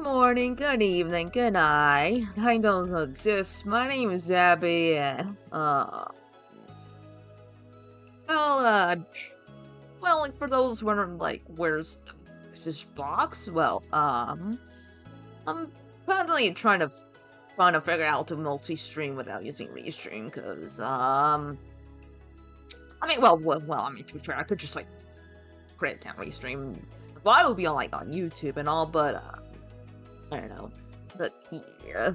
morning, good evening, good night. I don't exist. My name is Xabby, and, like, for those wondering, like, where's the message box? Well, I'm currently trying to figure out how to multi-stream without using Restream, because, to be fair, I could just, like, create account Restream. The VOD will be on, like, on YouTube and all, but, I don't know. But, yeah.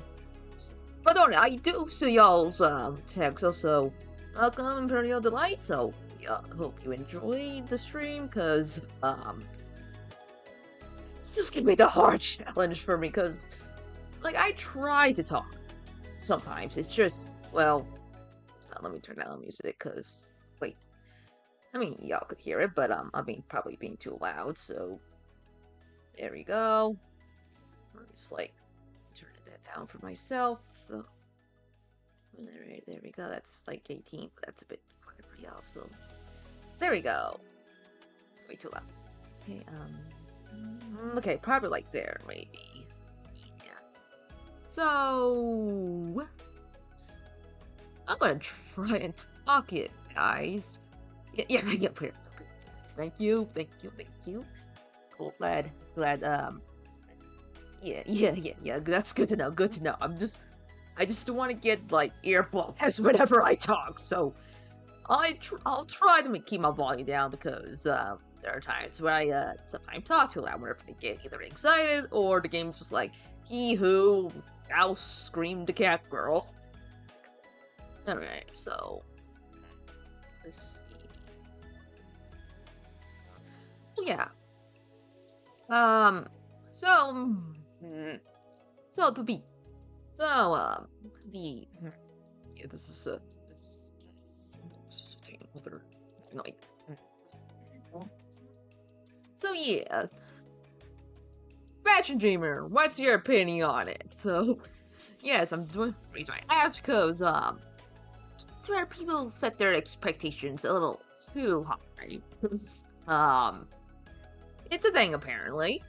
But I do see y'all's, text also. Welcome, Imperial Delight, so, yeah, hope you enjoy the stream, cause, this is gonna be the hard challenge for me, cause, like, I try to talk. Sometimes, it's just, well, let me turn down the music, cause, wait. I mean, y'all could hear it, but, probably being too loud, so, there we go. Just, like, turning that down for myself. So, there we go, that's, like, 18, but that's a bit quiet for y'all, so, there we go. Way too loud. Okay, okay, probably, like, there, maybe. Yeah. So, I'm gonna try and talk it, guys. Yeah, clear. Thank you. Cool, glad, yeah, that's good to know, I just don't want to get, like, earbuds whenever I talk, so, I'll try to keep my volume down, because, there are times where I, sometimes talk too loud whenever I get either excited, or the game's just like, he who now screamed the cat girl. Alright, so, let's see. Yeah. This is a thing, like, so yeah, Fashion Dreamer, what's your opinion on it? So, yes, I'm doing the reason I asked because, it's where people set their expectations a little too high. It's a thing, apparently.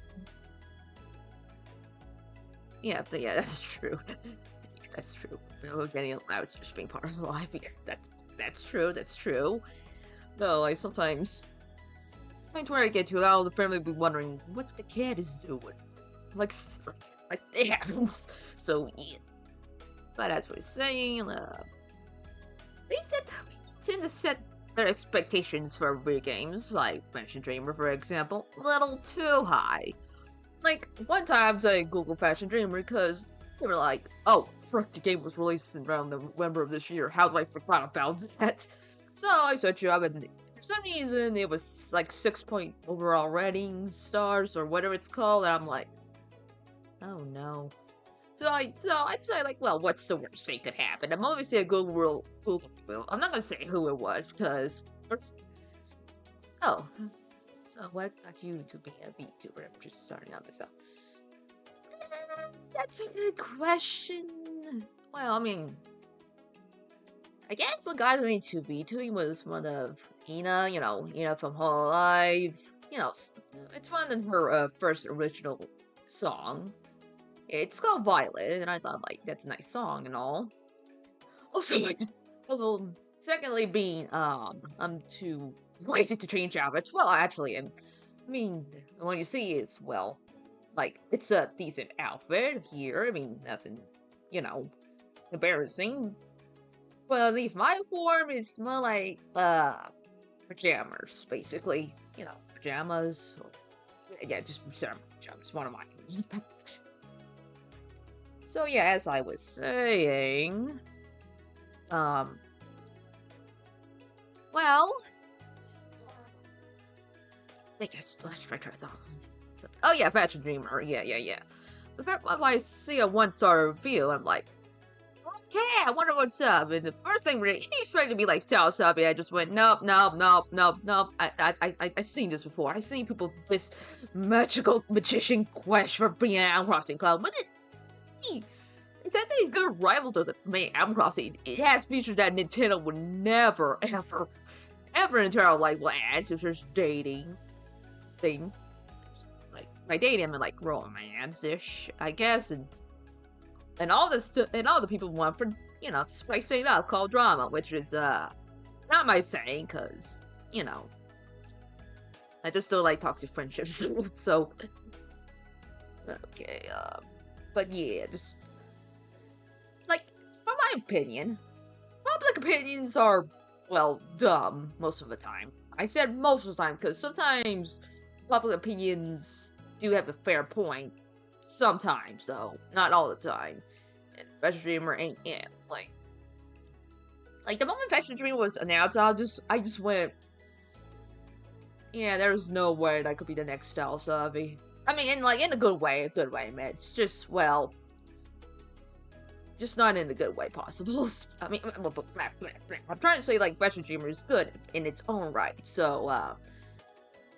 Yeah, that's true. That's true. Getting allowed is just being part of life. That's true. Though, like, sometimes where I get too loud, the family will be wondering what the kid is doing. Like it happens. So, yeah. But as we're saying, they tend to set their expectations for video games, like Fashion Dreamer, for example, a little too high. Like, one time I googled Fashion Dreamer because they were like, oh, frick, the game was released around November of this year, how do I forget about that? So I searched it up, and for some reason it was like 6 overall rating stars, or whatever it's called, and I'm like, oh no. So I'd say, like, well, what's the worst thing that could happen? I'm obviously a Google. I'm not gonna say who it was, because first. Oh. So what got you to be a VTuber? I'm just starting out myself. That's a good question. Well, I mean, I guess what got me to VTubing was one of Ina, Ina from Whole Lives. It's one of her first original song. It's called Violet, and I thought, like, that's a nice song and all. Also, secondly, being, I'm too lazy to change outfits. Well, actually, I mean, when you see it's, well, like, it's a decent outfit here. I mean, nothing, embarrassing. But if my form is more like, pajamas, basically. Pajamas. Yeah, just pajamas, one of mine. So yeah, as I was saying, well, let's try that. Oh yeah, Fashion Dreamer, yeah. The fact when I see a 1-star review, I'm like, okay, I wonder what's up. And the first thing you expect to be like Subby, I just went, nope. I seen this before. I seen people this magical magician quest for being an Animal Crossing Cloud. It's actually a good rival to the main Animal Crossing. It has features that Nintendo would never, ever in their life will add to this dating thing. Like, by dating and like romance-ish, I guess, and all this and all the people want for to spice it up, call drama, which is not my thing, cause I just don't like toxic friendships. So okay, but yeah, just like from my opinion, public opinions are dumb most of the time. I said most of the time because sometimes public opinions do have a fair point. Sometimes, though, not all the time. And Fashion Dreamer ain't like the moment Fashion Dreamer was announced, I just went, yeah, there's no way that could be the next style Xabby. I mean, in a good way, man. It's just just not in the good way possible. I mean, I'm trying to say like Fashion Dreamer is good in its own right. So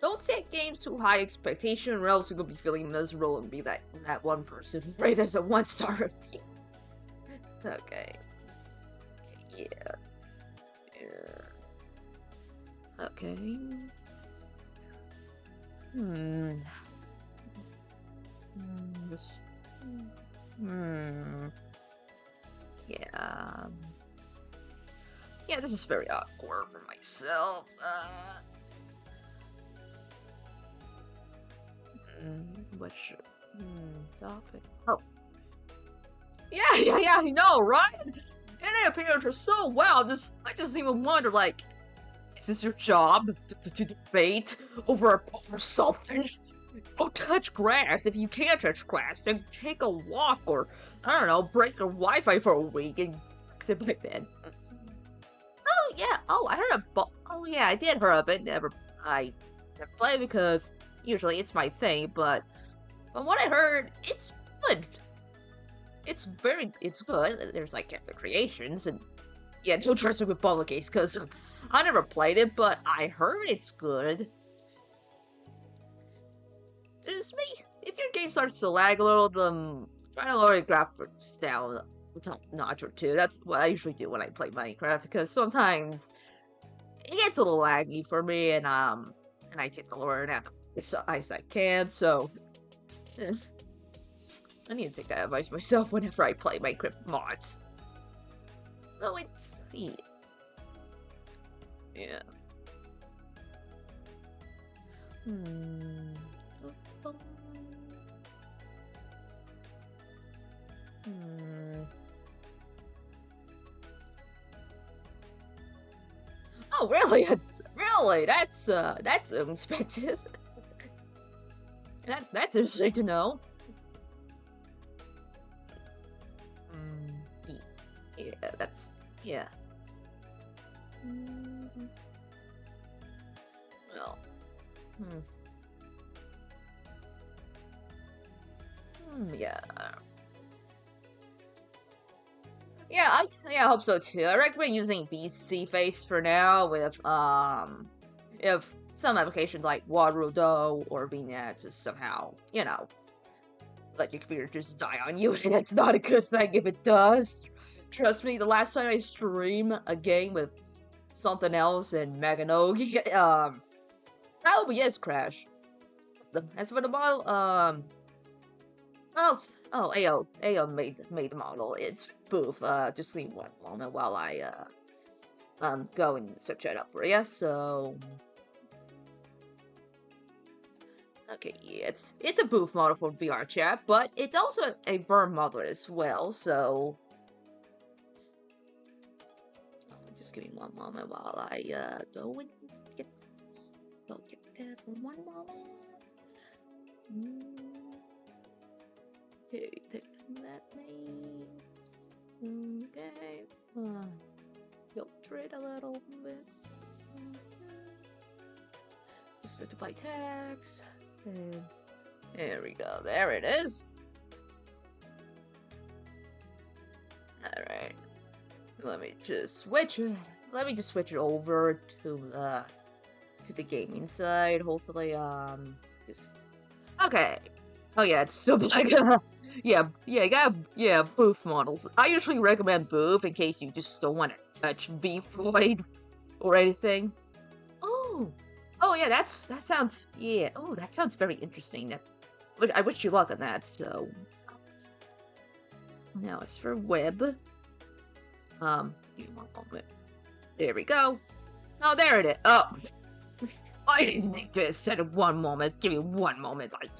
don't set games too high expectation, or else you're gonna be feeling miserable and be that one person rated as a 1-star review. Okay. Yeah. Okay. Yeah. Yeah, this is very awkward for myself. What should topic? Oh. Yeah, I know, right? And it appeared her so well. I just even wonder, like, is this your job to debate over something? Go touch grass. If you can't touch grass, then take a walk, or I don't know, break your Wi-Fi for a week and fix it by then. Oh yeah. Oh, I heard oh yeah, I did hear of it. I never played because usually it's my thing, but from what I heard, it's good. It's good. There's like character creations, and yeah, don't trust me with Bubble Case because I never played it, but I heard it's good. Just me. If your game starts to lag a little, then try to lower your graphics down a notch or two. That's what I usually do when I play Minecraft, because sometimes it gets a little laggy for me, and I take the lower now as I can. So I need to take that advice myself whenever I play Minecraft mods. Oh, it's sweet. Yeah. Oh, really? Really? That's unexpected. That's interesting to know. Yeah, yeah. Well, yeah. Yeah, I hope so too. I recommend using VC Face for now with if some applications like Warudo or VNet just somehow, let your computer just die on you, and that's not a good thing if it does. Trust me, the last time I streamed a game with something else in Meganogi, OBS crashed. As for the model, AO made the model. It's spoof. Just leave one moment while I go and search it up for you. So okay, yeah, it's a booth model for VR chat, but it's also a VRM model as well. So just give me one moment while I go and get that for one moment. Okay, take that name. Okay, filter it a little bit. Just multiply text. And there we go. There it is. All right. Let me just switch it over to the gaming side. Hopefully, just okay. Oh yeah, it's still like yeah, booth models. I usually recommend booth in case you just don't want to touch V-Void or anything. Oh yeah, that sounds very interesting. I wish you luck on that, so... Now as for web... give me one moment. There we go. Oh, there it is. Oh! I didn't make this set in one moment. Give me one moment, like...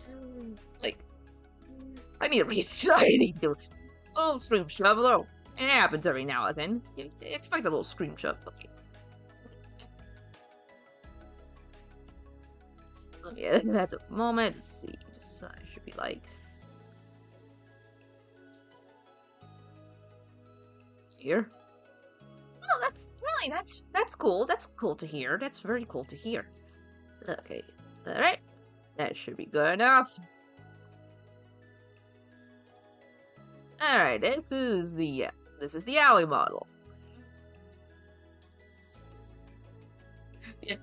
I need a reason. I need to... A little scream shove, a little... It happens every now and then. You expect a little scream shove. Okay. Yeah, at the moment, let's see, just should be like here. Oh, that's cool. That's cool to hear. That's very cool to hear. Okay, all right, that should be good enough. All right, this is the AO model. Yeah.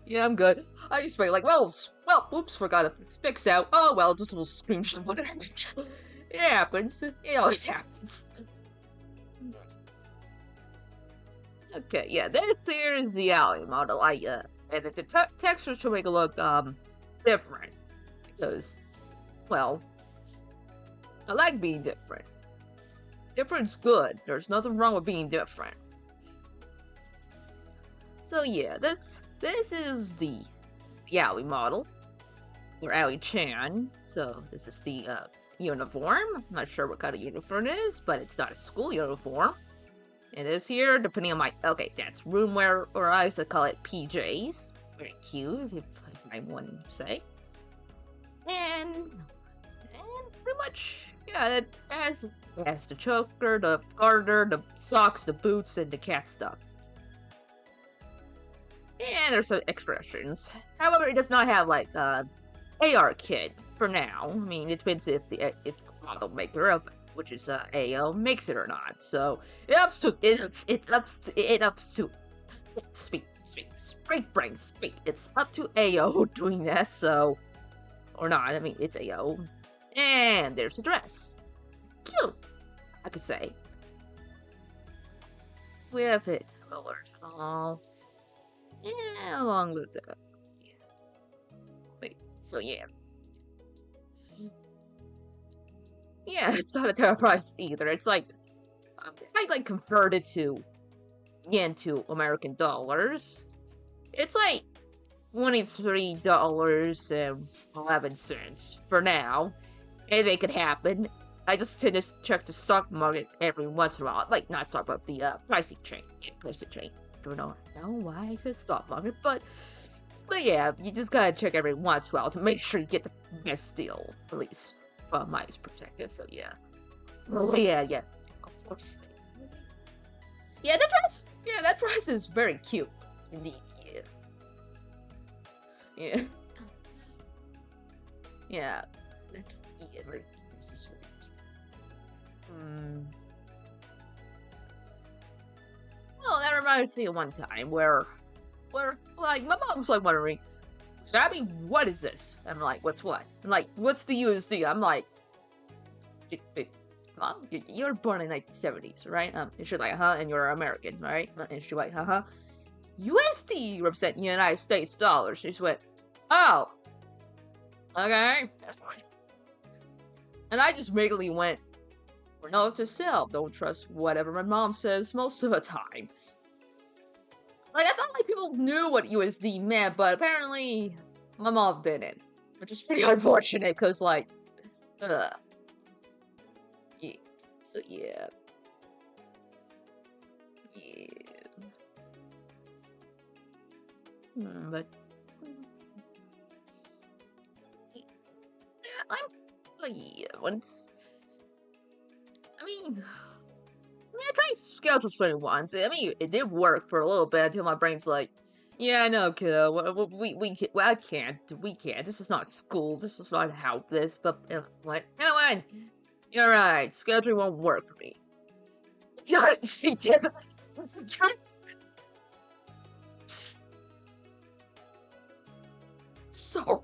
Yeah, I'm good. I just feel like, well, oops, forgot to fix out. Oh, well, just a little screenshot, whatever. It happens. It always happens. Okay, yeah, this here is the AO model. And the texture should make it look, different. Because, well, I like being different. Different's good. There's nothing wrong with being different. So yeah, this is the AO model, or AO-chan. So this is the uniform. I'm not sure what kind of uniform it is, but it's not a school uniform. It is here, depending on my... Okay, that's room wear, or I used to call it PJs. Very cute, if I want to say. And pretty much, yeah, it has the choker, the garter, the socks, the boots, and the cat stuff. And there's some expressions. However, it does not have, like, AR kit for now. I mean, it depends if the model maker of it, which is AO, makes it or not. So it's up to speak. It's up to AO doing that. So or not. I mean, it's AO. And there's the dress. Cute, I could say. With it colors and all. Yeah, along with that. Yeah. Wait, so yeah. Yeah, it's not a terrible price either. It's like converted to yen to American dollars. It's like $23.11 for now. Anything could happen. I just tend to check the stock market every once in a while. Like, not stock, but the pricing chain. Yeah, pricing chain. Don't know why I said stock market, but yeah, you just gotta check every once in a while to make sure you get the best deal, at least from my perspective. So yeah, yeah, of course. Yeah, that dress is very cute, indeed. Yeah. Yeah, very. This is very cute. Well, that reminds me of one time where, like, my mom was, like, wondering, Xabby, what is this? I'm like, what's what? I'm like, what's the USD? I'm like, Mom, you were born in, like, the 70s, right? And she's like, and you're American, right? And she's like, USD represent United States dollars. She just went, oh, okay. And I just immediately went, for note to self, don't trust whatever my mom says most of the time. Like, I thought, like, people knew what USD meant, but apparently my mom didn't. Which is pretty unfortunate, because, like, yeah. So, yeah. But... once... I mean, I tried schedule training once. I mean, it did work for a little bit until my brain's like, yeah, no, kiddo, I can't. This is not school. This is not how this, but, what? You know what? You're right. Scheduling won't work for me. God, she did. Sorry.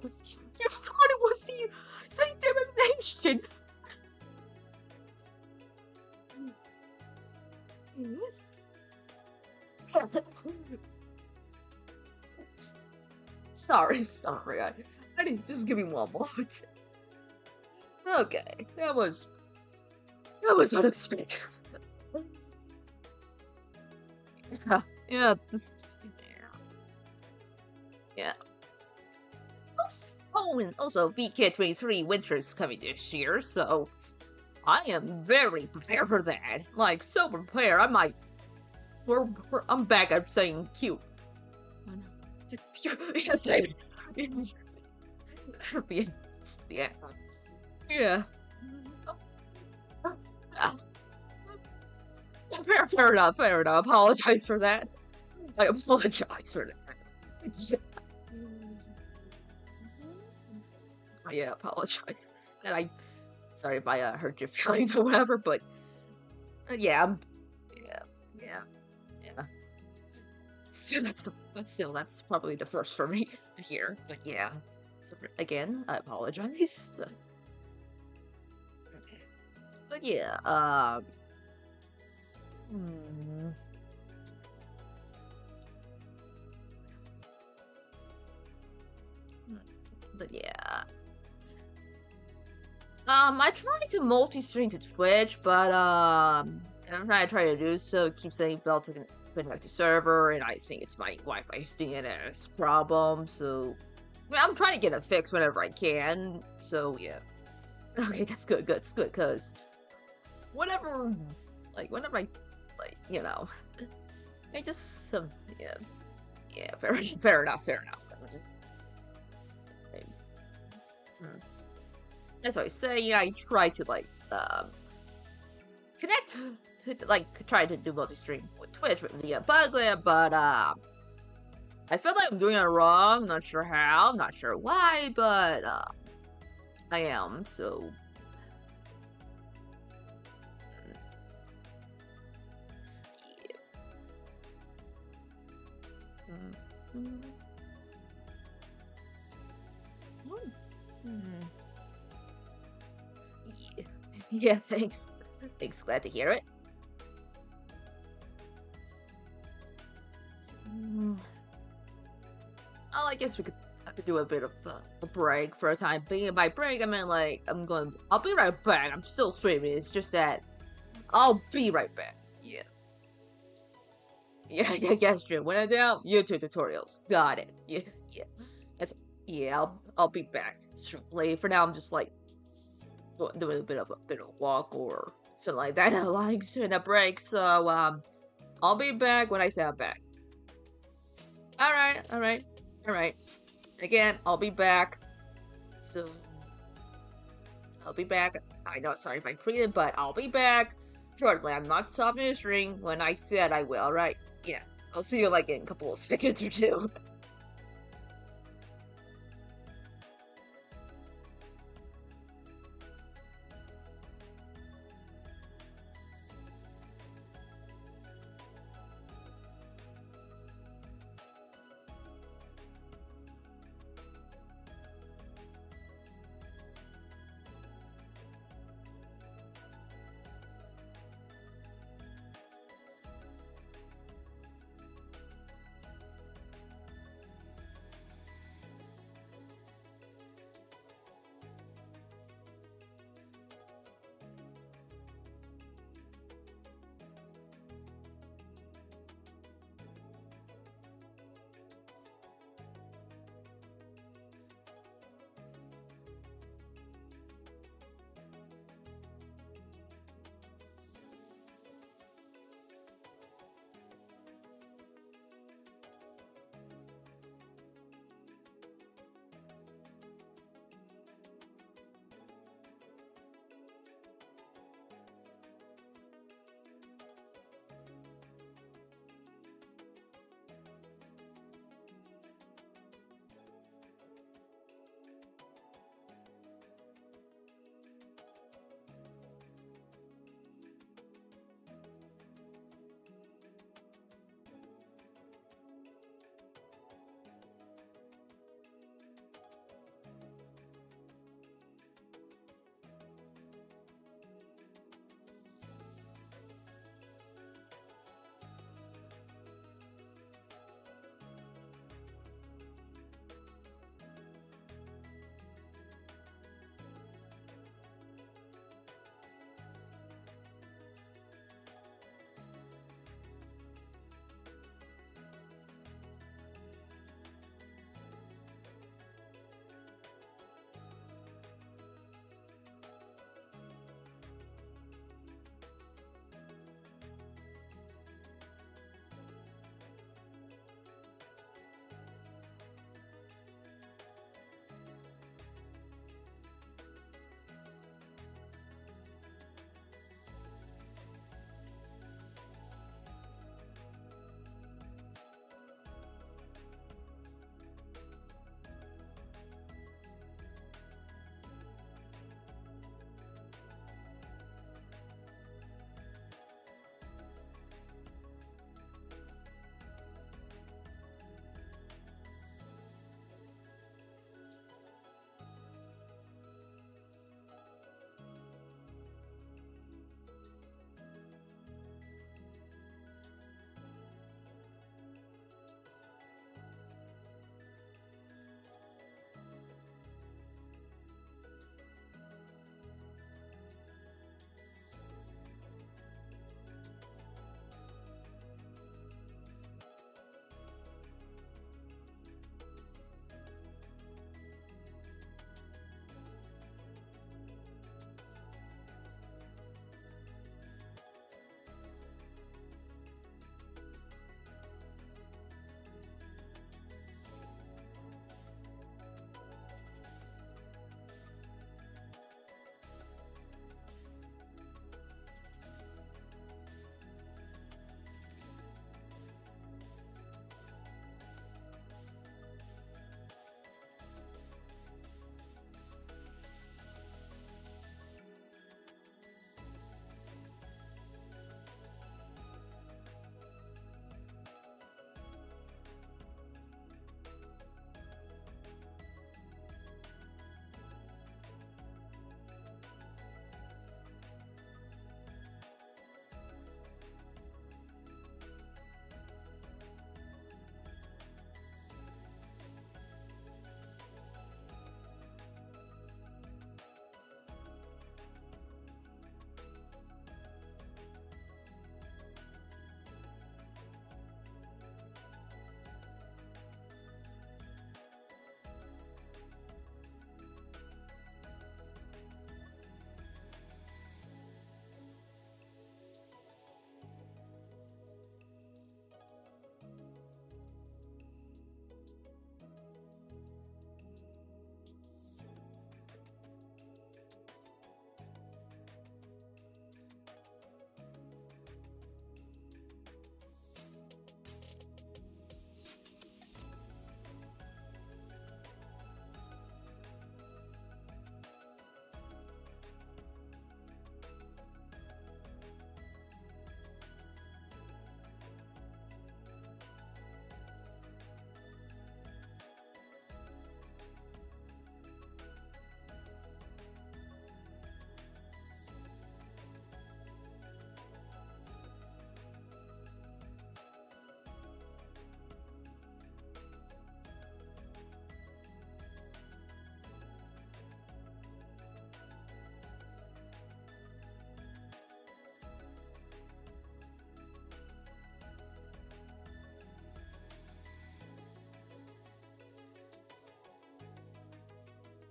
You thought it was the same divination. Sorry. Just give me one moment. Okay, that was unexpected. Yeah, yeah. Oh, and also VK23 Winter's coming this year, so I am very prepared for that. Like, so prepared. I might. I'm back at saying cute. Yes, yeah. Yeah. Fair enough, fair enough. Apologize for that. I apologize for that. Yeah, apologize. And sorry if I hurt your feelings or whatever, but yeah, yeah. That's probably the first for me to hear, but yeah. So again, I apologize. Okay. But yeah, hmm. But yeah. I tried to multi-stream to Twitch, but every time I try to do so, it keeps saying failed to connect to server, and I think it's my Wi-Fi's DNS problem. So, I'm trying to get it fixed whenever I can. So yeah. Okay, that's good. It's good, cause whenever I I just yeah, fair enough. As I say, I try to connect try to do multi-stream with Twitch via Buglet, but I feel like I'm doing it wrong. Not sure how, not sure why, but I am. So yeah, thanks. Glad to hear it. Well, I guess I could do a bit of a break for a time being. By break, I mean I'll be right back. I'm still streaming. It's just that I'll be right back. Yeah. Yeah, sure. When I'm down, YouTube tutorials. Got it. Yeah. I'll be back shortly. For now, I'm just doing a bit of a walk or something like that. Like in a break. So I'll be back when I say I'm back. All right. Again, I'll be back. So I'll be back. I know, sorry if I created, but I'll be back shortly. I'm not stopping the stream when I said I will. Right? Yeah. I'll see you in a couple of seconds or two.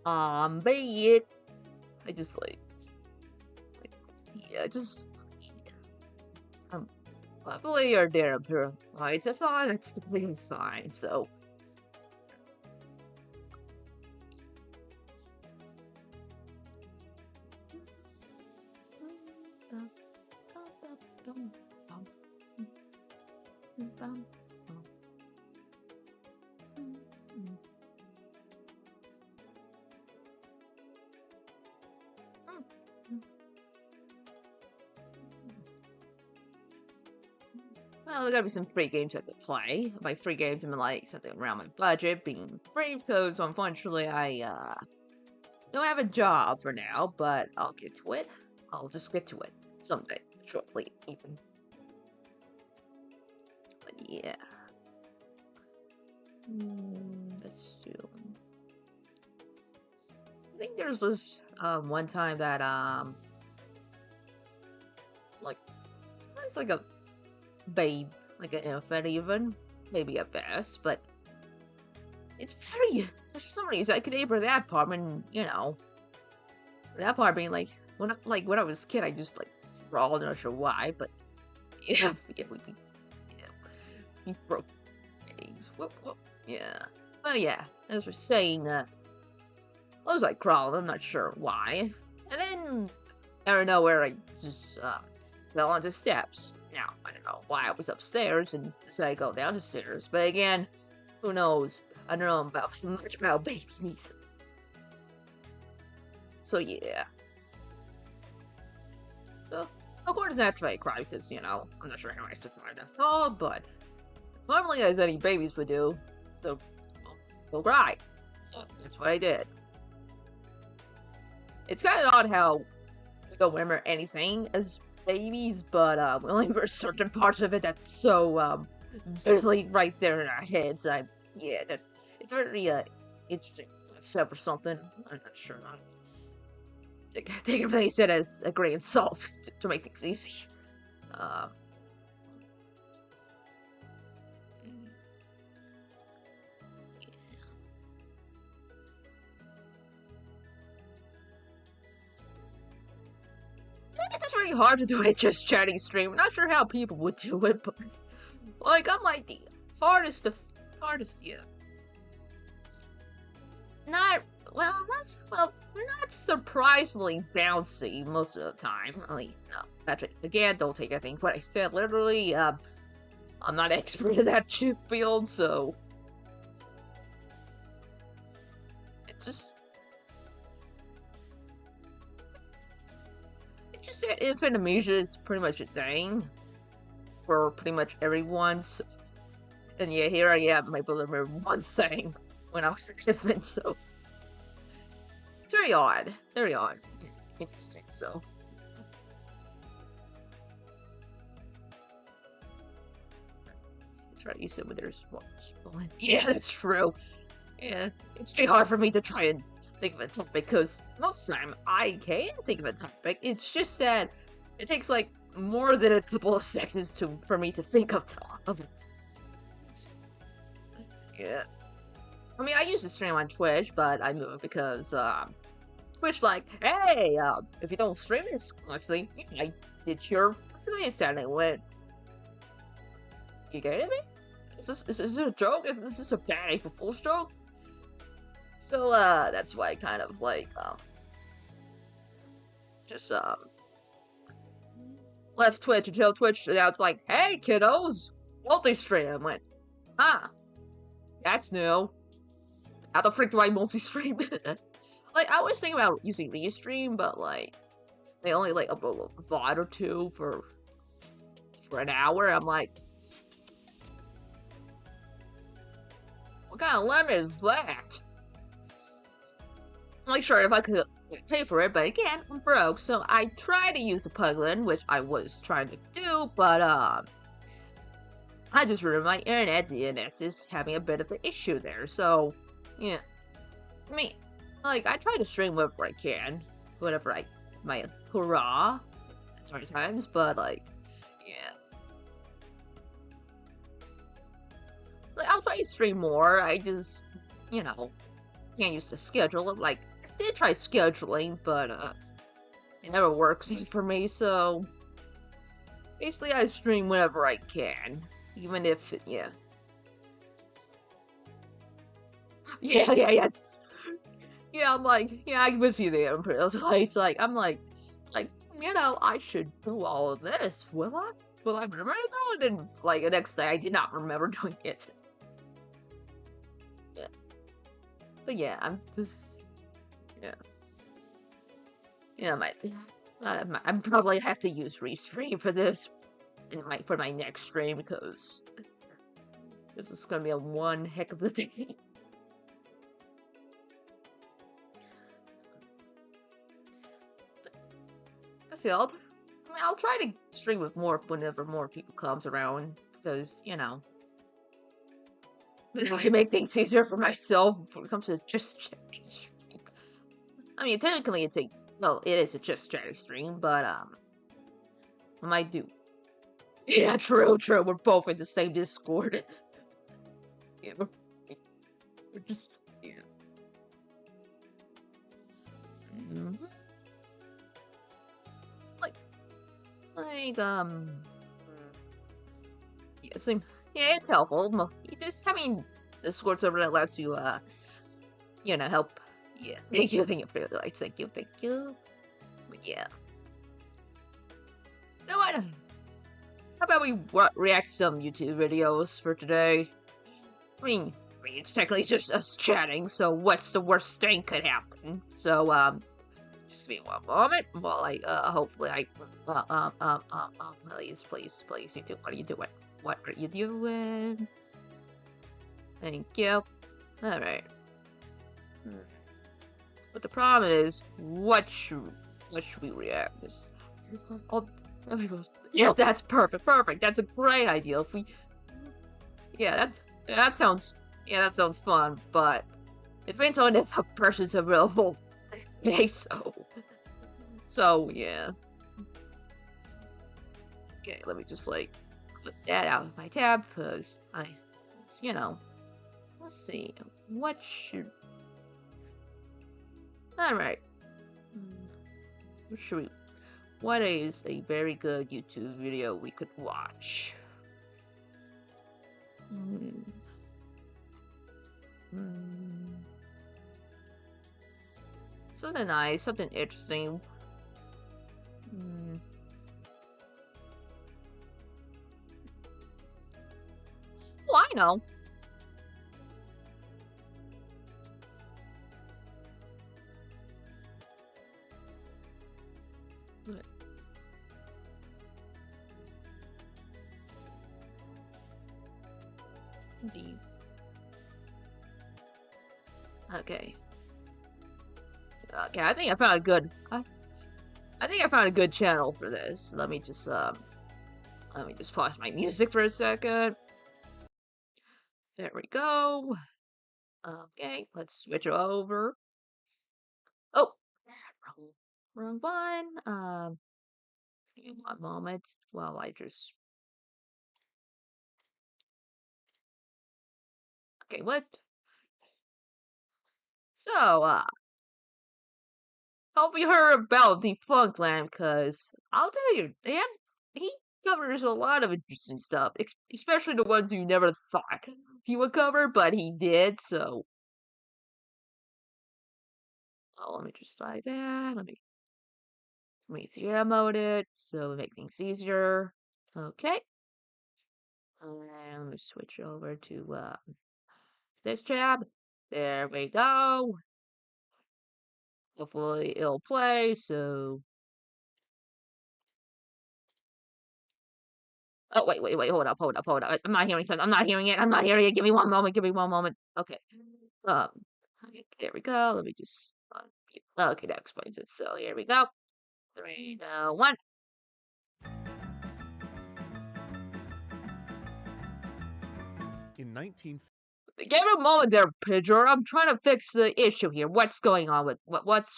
Be it. I just yeah, just luckily you're there, pure lights are fine. It's completely fine. So. Well, there gotta be some free games I could play. By free games, I mean like something around my budget being free, because unfortunately I don't have a job for now, but I'll get to it. I'll just get to it someday, shortly, even. But yeah. Let's do. I think there's this one time that like it's like a babe, like an infant even, maybe at best, but it's very, for some reason I could neighbor that part, and you know, that part being like when I was a kid, I just like crawled, not sure why, but yeah, we broke eggs, whoop, yeah, but yeah, as we're saying, I was like crawling, I'm not sure why, and then out of nowhere I just fell onto steps. Now, I don't know why I was upstairs and decided to go down the stairs, but again, who knows? I don't know much about babies. So yeah. So, of course naturally I cried, because, you know, I'm not sure how I survived that fall, but normally as any babies would do, they'll cry. So, that's what I did. It's kind of odd how we don't remember anything as babies, but we only remember certain parts of it that's so literally right there in our heads. Yeah, that it's very interesting concept or something. I'm not sure. Take everything he said as a grain of salt to make things easy. It's really hard to do it just chatting stream. I'm not sure how people would do it, but like I'm like the hardest, yeah. Not not surprisingly bouncy most of the time. I mean, no, actually, again, don't take anything what I said literally. I'm not expert in that field, so it's just. That infant amnesia is pretty much a thing for pretty much everyone's, and yeah, here I am, I remember one thing when I was an infant, so it's very odd, interesting. So that's right, you said when there's one. Yeah, that's true. Yeah, it's very hard for me to try and think of a topic, because most of the time I can think of a topic. It's just that it takes like more than a couple of seconds for me to think of it. Yeah. I mean, I used to stream on Twitch, but I moved because Twitch like, hey, if you don't stream this constantly, you might get your affiliate stat. And I went, you getting me? Is this a joke? Is this a bad April Fool's joke? So, that's why I kind of, like, just, left Twitch until Twitch, now it's like, hey, kiddos, multi-stream. I went, that's new. How the frick do I multi-stream? Like, I was thinking about using Restream, but, like, they only, like, upload a VOD or two for an hour. I'm like, what kind of limit is that? I'm like, sure, if I could pay for it, but again, I'm broke, so I tried to use the plugin, which I was trying to do, but, I just remember my internet, the internet is having a bit of an issue there, so, yeah. I mean, like, I try to stream whenever I can, whenever my hurrah, times, but, like, yeah. Like, I'll try to stream more, I just, you know, can't use the schedule, like, did try scheduling, but it never works for me. So basically, I stream whenever I can, even if yeah. Yeah, I'm like, yeah, I'm with you there. It's like, I'm like, I should do all of this. Will I? Will I remember it though? And then, like, the next day, I did not remember doing it. Yeah. But yeah, I'm just, yeah. Yeah, I'm probably have to use Restream for this, for my next stream, because this is gonna be a one heck of a day. I'll try to stream with more whenever more people comes around, because, I make things easier for myself when it comes to just chatting stream. I mean, technically it is a just chatting stream, but, I might do. Yeah, true. We're both in the same Discord. Yeah, we're just, yeah. Mm-hmm. Yes, yeah, it's helpful. You just, Discord server that lets you, help. Yeah, thank you, thank you. But yeah. No, I don't. How about we react to some YouTube videos for today? I mean, it's technically just us chatting, so what's the worst thing could happen? So, just give me one moment while I, hopefully please, YouTube, what are you doing? What are you doing? Thank you. Alright. But the problem is, what should we react this? Yeah, that's perfect. That's a great idea. If we, that sounds fun. But it depends on if a person's available. Okay, so yeah. Okay, let me just put that out of my tab, because let's see, what should. Alright. What is a very good YouTube video we could watch? Something nice, something interesting. Oh, I know. Okay. Okay, I think I found a good. I think I found a good channel for this. Let me just pause my music for a second. There we go. Okay, let's switch over. Oh, wrong one. Give me one moment while I just. Okay, what? So, hope you heard about the Funkland, cause I'll tell you, he covers a lot of interesting stuff, especially the ones you never thought he would cover, but he did. So, let me just like that. Let me zero mode it so we make things easier. Okay, and let me switch over to this tab. There we go. Hopefully it'll play. So. Oh, wait, hold up. I'm not hearing something. I'm not hearing it. Give me one moment. Okay. There we go. Let me just, okay, that explains it. So, here we go. 3, 2, 1. In 19... Give me a moment there, Pidgeot. I'm trying to fix the issue here. What's going on with, what?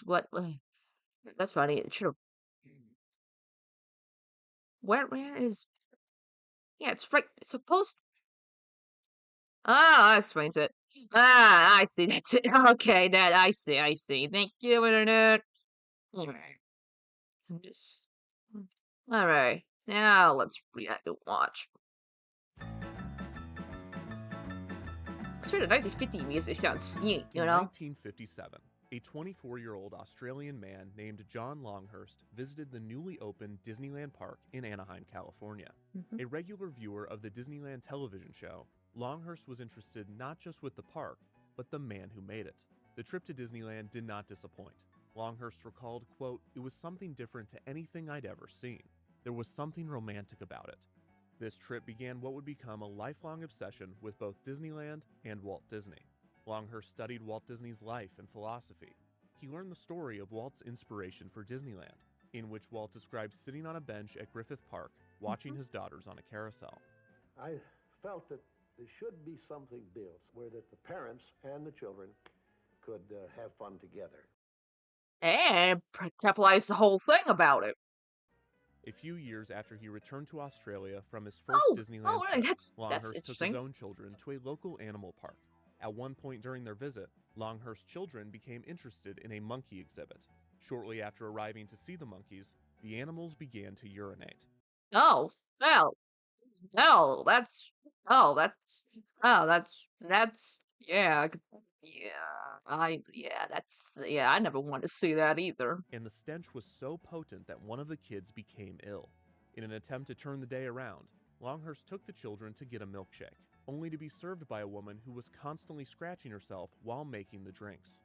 That's funny. It should have. Where is. Yeah, it's supposed. Ah, that explains it. Ah, I see. That's it. Okay, that I see. I see. Thank you, internet. All right. I'm just. All right. Now let's react and watch. Sort of 1950 music sounds neat, you In know? 1957, a 24-year-old Australian man named John Longhurst visited the newly opened Disneyland Park in Anaheim, California. Mhm. A regular viewer of the Disneyland television show, Longhurst was interested not just with the park, but the man who made it. The trip to Disneyland did not disappoint. Longhurst recalled, quote, "It was something different to anything I'd ever seen. There was something romantic about it." This trip began what would become a lifelong obsession with both Disneyland and Walt Disney. Longhurst studied Walt Disney's life and philosophy. He learned the story of Walt's inspiration for Disneyland, in which Walt describes sitting on a bench at Griffith Park, watching his daughters on a carousel. I felt that there should be something built where that the parents and the children could have fun together. And capitalize the whole thing about it. A few years after he returned to Australia from his first Disneyland right, trip, that's Longhurst took interesting. his own children to a local animal park. At one point during their visit, Longhurst's children became interested in a monkey exhibit. Shortly after arriving to see the monkeys, the animals began to urinate. Oh, well, no, that's, oh, that's, yeah, I never wanted to see that either. And the stench was so potent that one of the kids became ill. In an attempt to turn the day around, Longhurst took the children to get a milkshake, only to be served by a woman who was constantly scratching herself while making the drinks.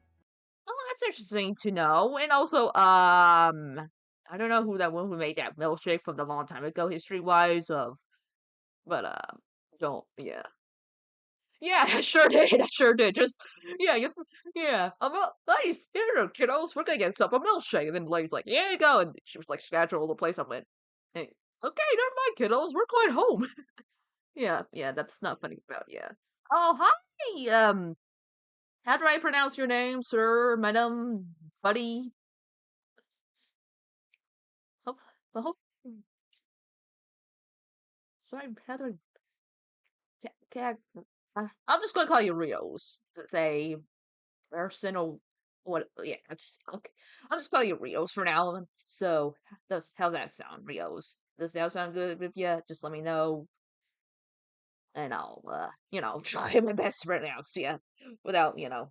Oh, that's interesting to know. And also, I don't know who that one who made that milkshake from the long time ago, history-wise, but, don't, yeah. Yeah, I sure did. I sure did. Just yeah, yeah. Ladies, here, kiddos, we're gonna get some a milkshake. And then the lady's like, "Here you go," and she was like scratching all the place. I went, "Hey, okay, never mind, kiddos. We're going home." Yeah, yeah. That's not funny about yeah. Oh, hi. How do I pronounce your name, sir, madam, buddy? Hope, I hope. Sorry, how do I? Can I'm just gonna call you Rios. Say personal what yeah, that's okay. I'll just call you Rios for now. So how's that sound, Rios? Does that sound good with you? Just let me know and I'll try my best to pronounce you without, now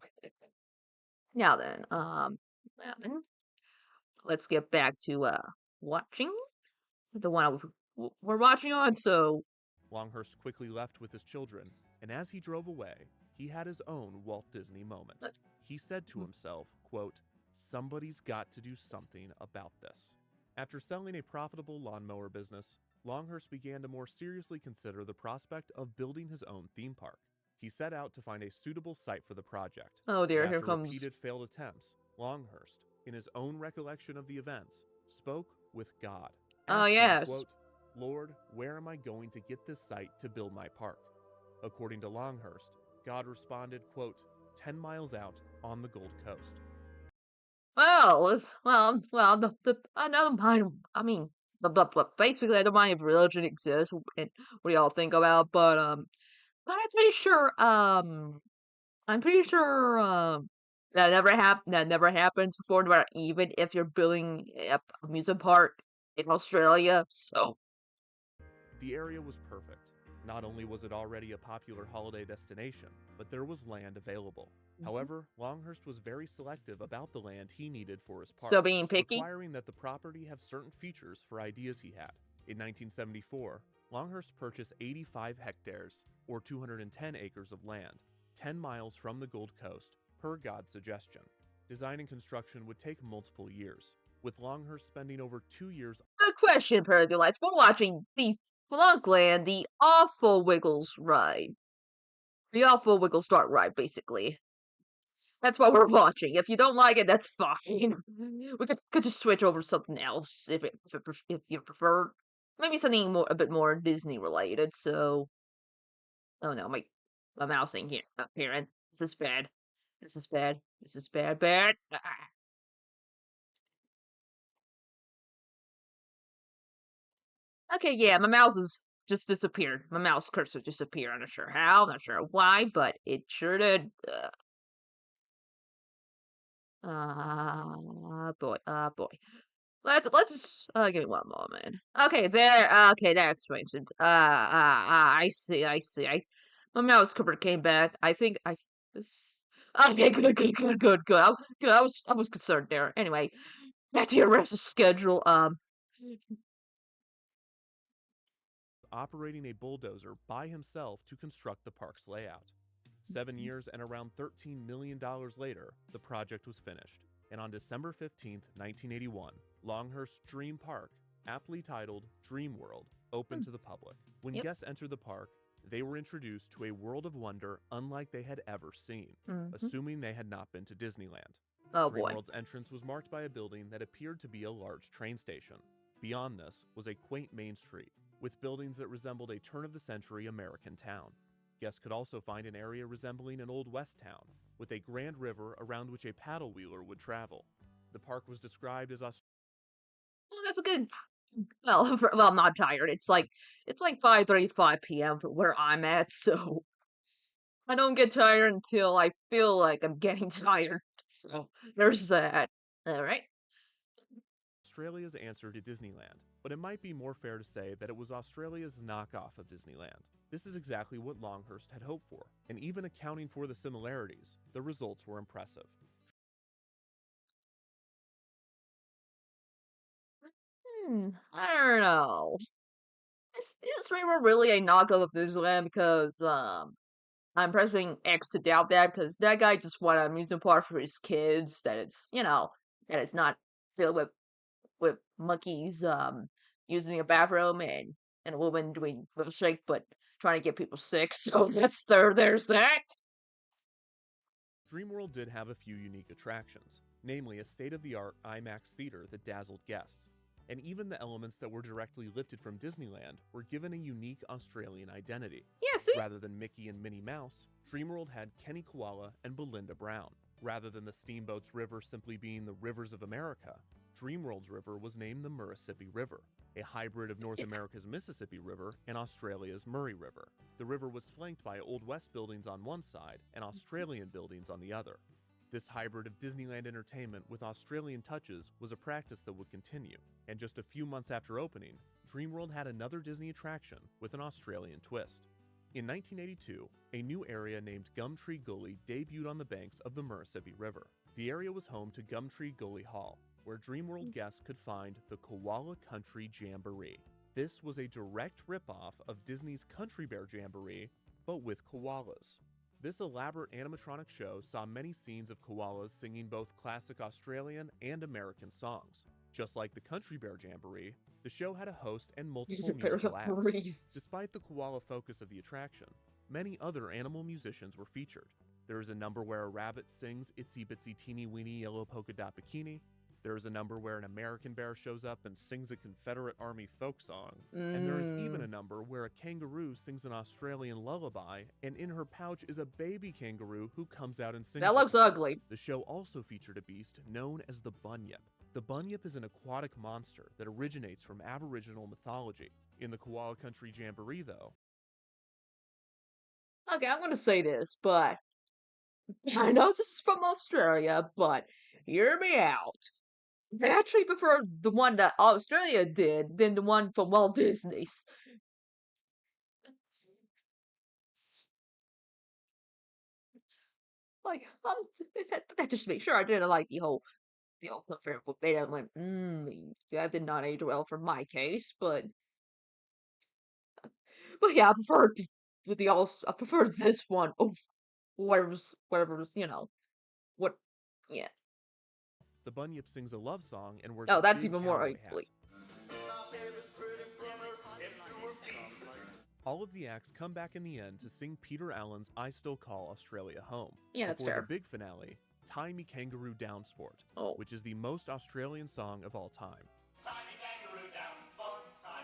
then, let's get back to watching the one we're watching on, so Longhurst quickly left with his children, and as he drove away, he had his own Walt Disney moment. He said to himself, quote, "Somebody's got to do something about this." After selling a profitable lawnmower business, Longhurst began to more seriously consider the prospect of building his own theme park. He set out to find a suitable site for the project. oh dear, But here after comes repeated failed attempts, Longhurst, in his own recollection of the events, spoke with God. oh Asking, yes. quote, "Lord, where am I going to get this site to build my park?" According to Longhurst, God responded, quote, 10 miles out on the Gold Coast. The I don't mind. I mean, basically, I don't mind if religion exists and what y'all think about, but I'm pretty sure, that never happens before, no matter even if you're building a amusement park in Australia. So, The area was perfect. Not only was it already a popular holiday destination, but there was land available. However, Longhurst was very selective about the land he needed for his park, so being picky. requiring that the property have certain features for ideas he had. In 1974, Longhurst purchased 85 hectares, or 210 acres of land, 10 miles from the Gold Coast, per God's suggestion. Design and construction would take multiple years, with Longhurst spending over 2 years. Good question, Pergolites. We're watching the Flunkland, the Awful Wiggles ride. The Awful Wiggles Start ride, basically. That's what we're watching. If you don't like it, that's fine. We could just switch over to something else if you prefer. Maybe something a bit more Disney related. So, oh no, my mouse ain't here. Appearing. This is bad. This is bad. This is bad. Bad. Okay, yeah, my mouse is just disappeared. My mouse cursor disappeared. I'm not sure how, not sure why, but it sure did. Boy, boy. Let's give me one moment. Okay, there. Okay, that explains it. I see. My mouse cover came back. I think this. Okay, good. I was concerned there. Anyway, back to your rest schedule. Operating a bulldozer by himself to construct the park's layout. 7 years and around $13 million later, the project was finished, and on December 15, 1981, Longhurst Dream Park, aptly titled Dream World, opened to the public. When guests entered the park, they were introduced to a world of wonder unlike they had ever seen, assuming they had not been to Disneyland. Oh Dream boy. World's entrance was marked by a building that appeared to be a large train station. Beyond this was a quaint main street, with buildings that resembled a turn-of-the-century American town. Guests could also find an area resembling an Old West town, with a grand river around which a paddle wheeler would travel. The park was described as Well, that's a good. Well, well, I'm not tired. It's like 5:35 p.m. for where I'm at, so I don't get tired until I feel like I'm getting tired. So there's that. All right. Australia's answer to Disneyland, but it might be more fair to say that it was Australia's knockoff of Disneyland. This is exactly what Longhurst had hoped for, and even accounting for the similarities, the results were impressive. I don't know. Is Dream World really a knockoff of Disneyland? Because I'm pressing X to doubt that, because that guy just wanted an amusement park for his kids. That it's not filled with monkeys using a bathroom and a woman doing milkshake but trying to get people sick. So there's that. Dreamworld did have a few unique attractions, namely a state-of-the-art IMAX theater that dazzled guests. And even the elements that were directly lifted from Disneyland were given a unique Australian identity. Yeah, see? Rather than Mickey and Minnie Mouse, Dreamworld had Kenny Koala and Belinda Brown. Rather than the Steamboat's river simply being the rivers of America, Dreamworld's river was named the Murrissippi River, a hybrid of North America's Mississippi River and Australia's Murray River. The river was flanked by Old West buildings on one side and Australian buildings on the other. This hybrid of Disneyland entertainment with Australian touches was a practice that would continue, and just a few months after opening, Dreamworld had another Disney attraction with an Australian twist. In 1982, a new area named Gumtree Gully debuted on the banks of the Murrissippi River. The area was home to Gumtree Gully Hall, where Dreamworld guests could find the Koala Country Jamboree. This was a direct ripoff of Disney's Country Bear Jamboree, but with koalas. This elaborate animatronic show saw many scenes of koalas singing both classic Australian and American songs. Just like the Country Bear Jamboree, the show had a host and multiple musical acts. Despite the koala focus of the attraction, many other animal musicians were featured. There is a number where a rabbit sings Itsy Bitsy Teeny Weeny Yellow Polka Dot Bikini. There is a number where an American bear shows up and sings a Confederate Army folk song. And there is even a number where a kangaroo sings an Australian lullaby, and in her pouch is a baby kangaroo who comes out and sings. That looks ugly. The show also featured a beast known as the bunyip. The bunyip is an aquatic monster that originates from Aboriginal mythology. In the Koala Country Jamboree, though. Okay, I'm gonna say this, but I know this is from Australia, but hear me out. I actually prefer the one that Australia did than the one from Walt Disney's. Like, that just to make sure I didn't like the whole affair with Beta. I'm like, that did not age well for my case, but yeah, I preferred this one over whatever's, what, yeah. The bunyip sings a love song and wears Oh, a that's big even more cowboy ugly. All of the acts come back in the end to sing Peter Allen's I Still Call Australia Home. Yeah, that's before fair. the big finale, Tie Me Kangaroo Down Sport, which is the most Australian song of all time.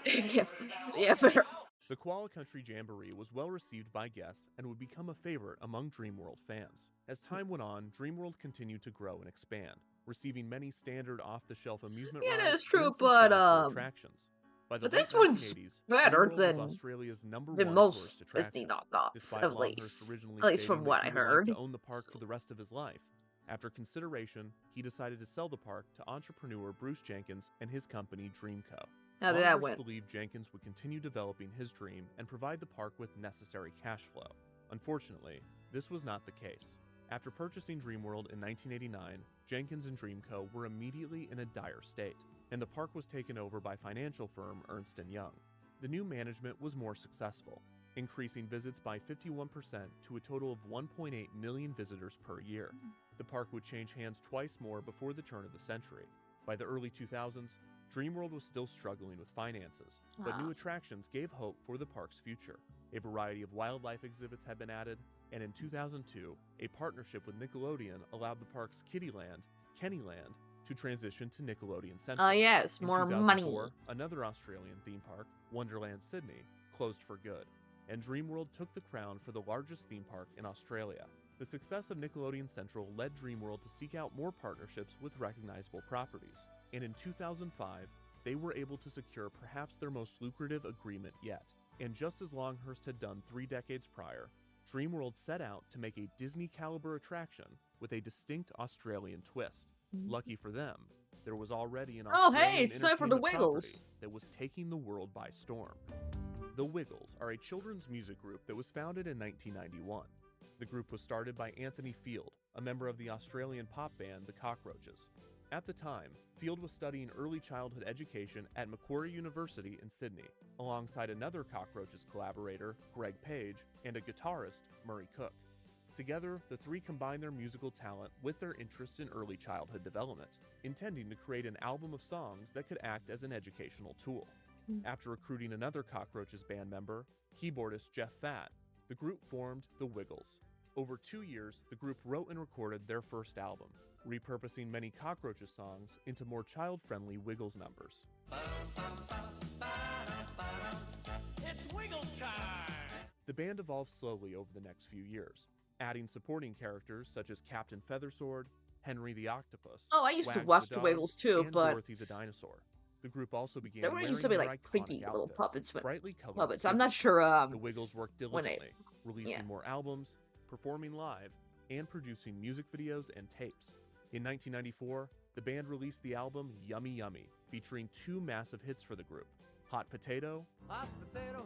Yeah, fair. The Koala Country Jamboree was well received by guests and would become a favorite among Dreamworld fans. As time went on, Dreamworld continued to grow and expand, receiving many standard off-the-shelf amusement rides that is true, and some but signature attractions. By the But late this one's 1980s, better Dreamworld was than Australia's number than one most tourist Disney attraction, knockoffs, despite at Longhurst least. originally At least stating from what that I he would like heard. to own the park for the rest of his life. After consideration, he decided to sell the park to entrepreneur Bruce Jenkins and his company Dreamco. How did that Longhurst went? believed Jenkins would continue developing his dream and provide the park with necessary cash flow. Unfortunately, this was not the case. After purchasing Dreamworld in 1989, Jenkins and Dreamco were immediately in a dire state, and the park was taken over by financial firm Ernst & Young. The new management was more successful, increasing visits by 51% to a total of 1.8 million visitors per year. The park would change hands twice more before the turn of the century. By the early 2000s, Dreamworld was still struggling with finances, but new attractions gave hope for the park's future. A variety of wildlife exhibits had been added, and in 2002, a partnership with Nickelodeon allowed the park's Kiddyland, Kennyland, to transition to Nickelodeon Central. Yes, In more 2004, money. another Australian theme park, Wonderland Sydney, closed for good, and Dreamworld took the crown for the largest theme park in Australia. The success of Nickelodeon Central led Dreamworld to seek out more partnerships with recognizable properties, and in 2005, they were able to secure perhaps their most lucrative agreement yet. And just as Longhurst had done 3 decades prior, Dreamworld set out to make a Disney-caliber attraction with a distinct Australian twist. Lucky for them, there was already an Oh, Australian hey, it's time for the entertainment property Wiggles. that was taking the world by storm. The Wiggles are a children's music group that was founded in 1991. The group was started by Anthony Field, a member of the Australian pop band The Cockroaches. At the time, Field was studying early childhood education at Macquarie University in Sydney, alongside another Cockroaches collaborator, Greg Page, and a guitarist, Murray Cook. Together, the three combined their musical talent with their interest in early childhood development, intending to create an album of songs that could act as an educational tool. After recruiting another Cockroaches band member, keyboardist Jeff Fatt, the group formed The Wiggles. Over 2 years, the group wrote and recorded their first album, repurposing many Cockroaches songs into more child-friendly Wiggles numbers. It's Wiggle time! The band evolved slowly over the next few years, adding supporting characters such as Captain Feathersword, Henry the Octopus, Oh, I used to Wags watch the the dog, Wiggles too, and but Dorothy the dinosaur. The group also began there were wearing used to be their like iconic creepy little outfits, puppets, brightly colored puppets. I'm not skivvies. sure. The Wiggles worked when it- diligently, releasing more albums, performing live, and producing music videos and tapes. In 1994, the band released the album Yummy Yummy, featuring 2 massive hits for the group, Hot Potato, Hot potato,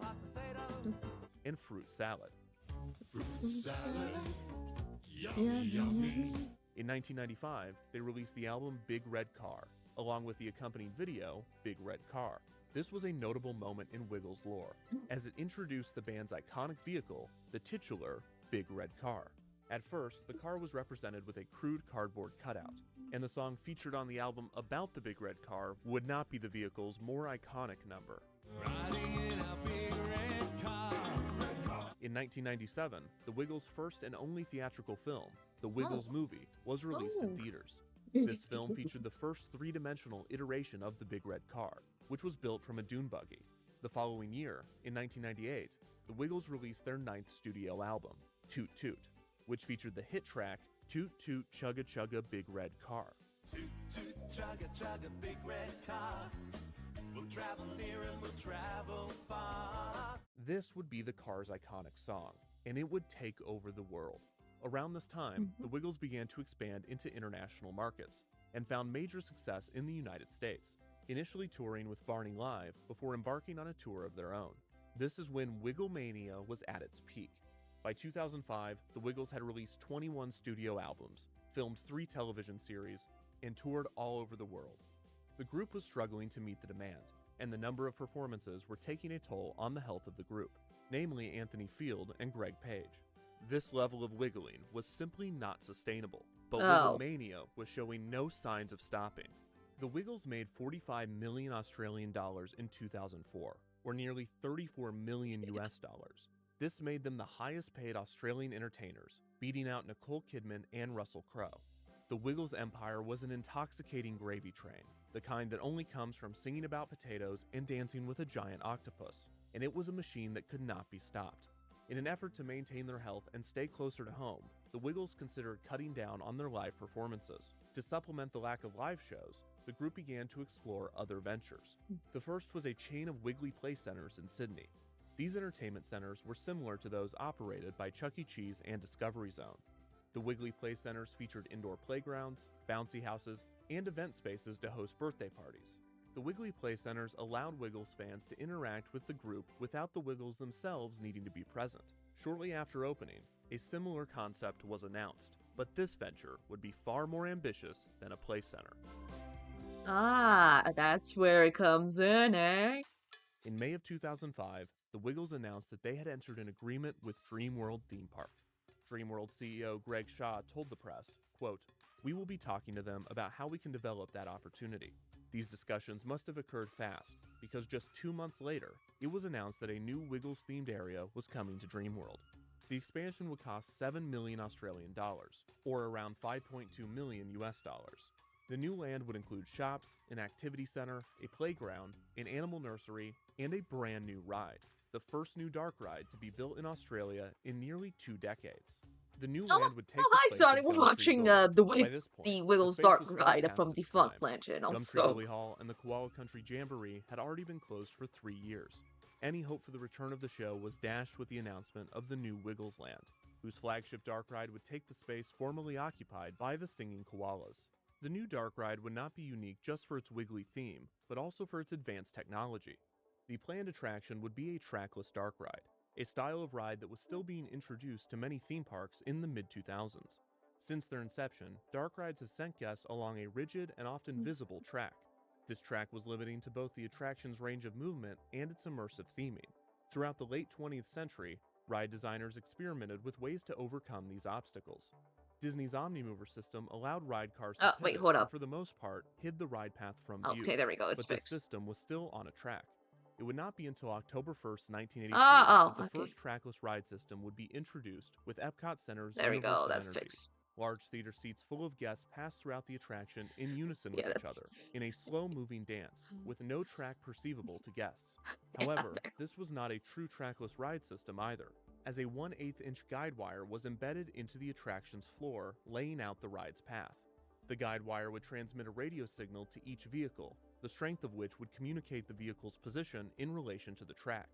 and Fruit Salad. fruit salad, yummy, yummy. In 1995, they released the album Big Red Car, along with the accompanying video, Big Red Car. This was a notable moment in Wiggles lore, as it introduced the band's iconic vehicle, the titular Big Red Car. At first, the car was represented with a crude cardboard cutout, and the song featured on the album about the Big Red Car would not be the vehicle's more iconic number. Riding in a big red car. In 1997, the Wiggles' first and only theatrical film, The Wiggles Movie, was released in theaters. This film featured the first 3-dimensional iteration of the Big Red Car, which was built from a dune buggy. The following year, in 1998, the Wiggles released their 9th studio album, Toot Toot, which featured the hit track Toot Toot Chugga Chugga Big Red Car. Toot, toot, chugga, chugga, big red car. We'll travel near and we'll travel far. This would be the car's iconic song, and it would take over the world. Around this time, the Wiggles began to expand into international markets and found major success in the United States, initially touring with Barney Live before embarking on a tour of their own. This is when Wigglemania was at its peak. By 2005, the Wiggles had released 21 studio albums, filmed 3 television series, and toured all over the world. The group was struggling to meet the demand, and the number of performances were taking a toll on the health of the group, namely Anthony Field and Greg Page. This level of wiggling was simply not sustainable, but Wigglemania was showing no signs of stopping. The Wiggles made 45 million Australian dollars in 2004, or nearly 34 million US dollars. This made them the highest paid Australian entertainers, beating out Nicole Kidman and Russell Crowe. The Wiggles empire was an intoxicating gravy train, the kind that only comes from singing about potatoes and dancing with a giant octopus, and it was a machine that could not be stopped. In an effort to maintain their health and stay closer to home, the Wiggles considered cutting down on their live performances. To supplement the lack of live shows, the group began to explore other ventures. The first was a chain of Wiggly Play Centers in Sydney. These entertainment centers were similar to those operated by Chuck E. Cheese and Discovery Zone. The Wiggly Play Centers featured indoor playgrounds, bouncy houses, and event spaces to host birthday parties. The Wiggly Play Centers allowed Wiggles fans to interact with the group without the Wiggles themselves needing to be present. Shortly after opening, a similar concept was announced, but this venture would be far more ambitious than a play center. Ah, that's where it comes in, eh? In May of 2005, the Wiggles announced that they had entered an agreement with Dreamworld Theme Park. Dreamworld CEO Greg Shaw told the press, quote, "We will be talking to them about how we can develop that opportunity. These discussions must have occurred fast, because just 2 months later, it was announced that a new Wiggles-themed area was coming to Dreamworld. The expansion would cost 7 million Australian dollars, or around 5.2 million US dollars. The new land would include shops, an activity center, a playground, an animal nursery, and a brand new ride, the first new dark ride to be built in Australia in nearly 2 decades. The new land would take the I place started of Gum Tree watching Gully. the By this point, the Wiggles space Dark was far Ride past from its Defunct prime. Land channel, Gum Tree so Gully Hall and the Koala Country Jamboree had already been closed for 3 years. Any hope for the return of the show was dashed with the announcement of the new Wiggles Land, whose flagship dark ride would take the space formerly occupied by the Singing Koalas. The new dark ride would not be unique just for its wiggly theme, but also for its advanced technology. The planned attraction would be a trackless dark ride, a style of ride that was still being introduced to many theme parks in the mid-2000s. Since their inception, dark rides have sent guests along a rigid and often visible track. This track was limiting to both the attraction's range of movement and its immersive theming. Throughout the late 20th century, ride designers experimented with ways to overcome these obstacles. Disney's Omnimover system allowed ride cars to wait, pivot hold and up. for the most part hid the ride path from view. Okay, there we go, it's But this fixed. system was still on a track. It would not be until October 1st, 1982 Oh, that the okay. first trackless ride system would be introduced with Epcot Center's There we go, Universal that's Energy. fixed. Large theater seats full of guests pass throughout the attraction in unison with Yeah, each that's- other, in a slow-moving dance, with no track perceivable to guests. Yeah, However, there. this was not a true trackless ride system either, as a 1/8-inch guide wire was embedded into the attraction's floor, laying out the ride's path. The guide wire would transmit a radio signal to each vehicle, the strength of which would communicate the vehicle's position in relation to the track.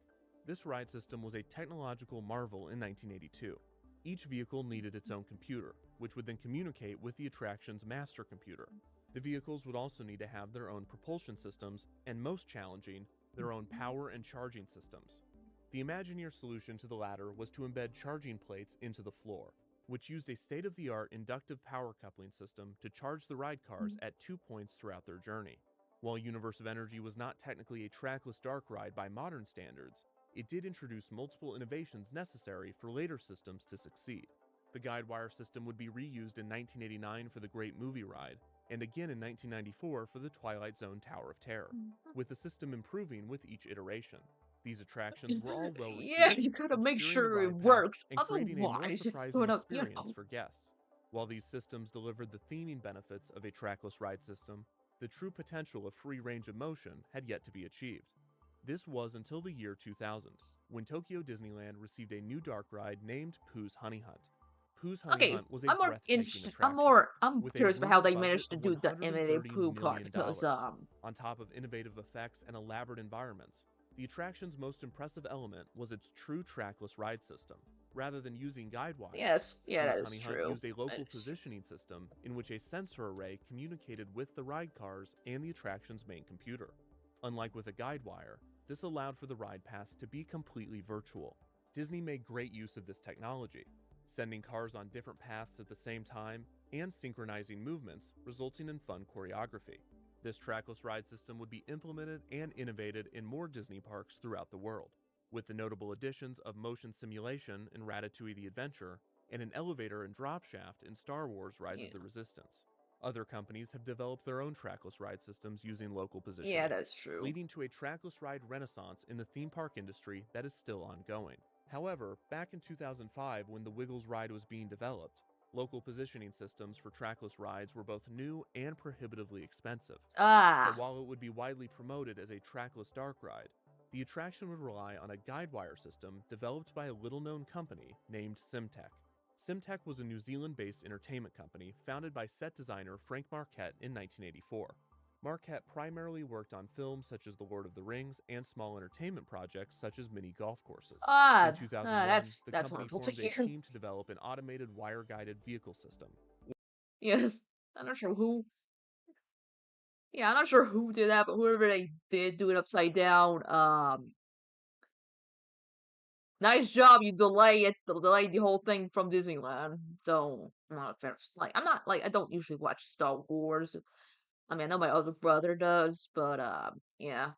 This ride system was a technological marvel in 1982. Each vehicle needed its own computer, which would then communicate with the attraction's master computer. The vehicles would also need to have their own propulsion systems, and most challenging, their own power and charging systems. The Imagineer solution to the latter was to embed charging plates into the floor, which used a state-of-the-art inductive power coupling system to charge the ride cars at 2 points throughout their journey. While Universe of Energy was not technically a trackless dark ride by modern standards, it did introduce multiple innovations necessary for later systems to succeed. The guide wire system would be reused in 1989 for the Great Movie Ride, and again in 1994 for the Twilight Zone Tower of Terror, with the system improving with each iteration. These attractions were all well received, Yeah, you gotta make obscuring the sure it ride path works, and creating a more otherwise it's surprising gonna, experience for guests. While these systems delivered the theming benefits of a trackless ride system, the true potential of free range of motion had yet to be achieved. This was until the year 2000, when Tokyo Disneyland received a new dark ride named Pooh's Honey Hunt. Pooh's Honey Okay, Hunt was a I'm more breathtaking attraction. I'm with a curious about how rumored they budget managed to of do the animated $130 Pooh part, million. because On top of innovative effects and elaborate environments, the attraction's most impressive element was its true trackless ride system. Rather than using guide wires, yes, yeah, that Pooh's is Honey Hunt true. used a local That is- positioning system in which a sensor array communicated with the ride cars and the attraction's main computer. Unlike with a guide wire, this allowed for the ride paths to be completely virtual. Disney made great use of this technology, sending cars on different paths at the same time and synchronizing movements, resulting in fun choreography. This trackless ride system would be implemented and innovated in more Disney parks throughout the world, with the notable additions of motion simulation in Ratatouille the Adventure and an elevator and drop shaft in Star Wars Rise of the Resistance. Other companies have developed their own trackless ride systems using local positioning, Yeah, that's true. leading to a trackless ride renaissance in the theme park industry that is still ongoing. However, back in 2005 when the Wiggles ride was being developed, local positioning systems for trackless rides were both new and prohibitively expensive. So while it would be widely promoted as a trackless dark ride, the attraction would rely on a guide wire system developed by a little-known company named Simtech. Simtech was a New Zealand-based entertainment company founded by set designer Frank Marquette in 1984. Marquette primarily worked on films such as The Lord of the Rings and small entertainment projects such as mini golf courses. In 2001, that's the company wonderful to formed a hear. team to develop an automated wire-guided vehicle system. Yes, I'm not sure who. Yeah, I'm not sure who did that, but whoever they did do it upside down. Nice job. You delayed the whole thing from Disneyland. So I'm not a fan. I'm not I don't usually watch Star Wars. I mean, I know my other brother does, but yeah.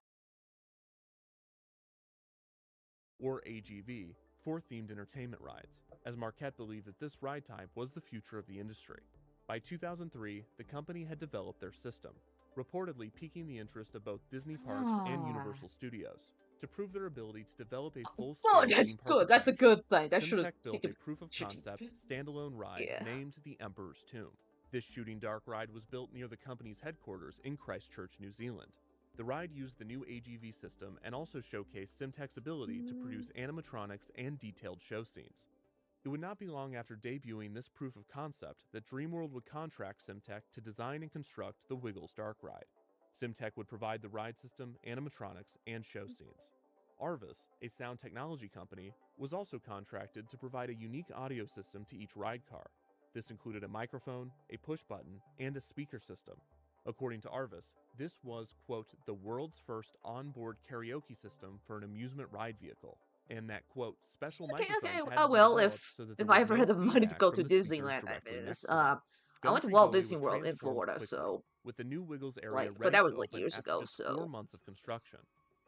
Or AGV, for themed entertainment rides, as Marquette believed that this ride type was the future of the industry. By 2003, the company had developed their system, reportedly piquing the interest of both Disney Parks and Universal Studios. To prove their ability to develop a full-scale Oh, that's theme park good. That's a attraction, good thing. That should have Simtek built a proof-of-concept, standalone ride Yeah. named the Emperor's Tomb. This shooting dark ride was built near the company's headquarters in Christchurch, New Zealand. The ride used the new AGV system and also showcased Simtek's ability to produce animatronics and detailed show scenes. It would not be long after debuting this proof of concept that Dreamworld would contract Simtek to design and construct the Wiggles Dark Ride. Simtek would provide the ride system, animatronics, and show scenes. Arvis, a sound technology company, was also contracted to provide a unique audio system to each ride car. This included a microphone, a push button, and a speaker system. According to Arvis, this was, quote, the world's first onboard karaoke system for an amusement ride vehicle, and that, quote, special microphones had to be developed so that there if I was ever no had the money to feedback go from to the speakers Disneyland, that directly is. next to them. I went to Gumtree Walt Gully Disney was World in transformed Florida, quickly, so with the new Wiggles area but ready that to was open years after ago, just so 4 months of construction.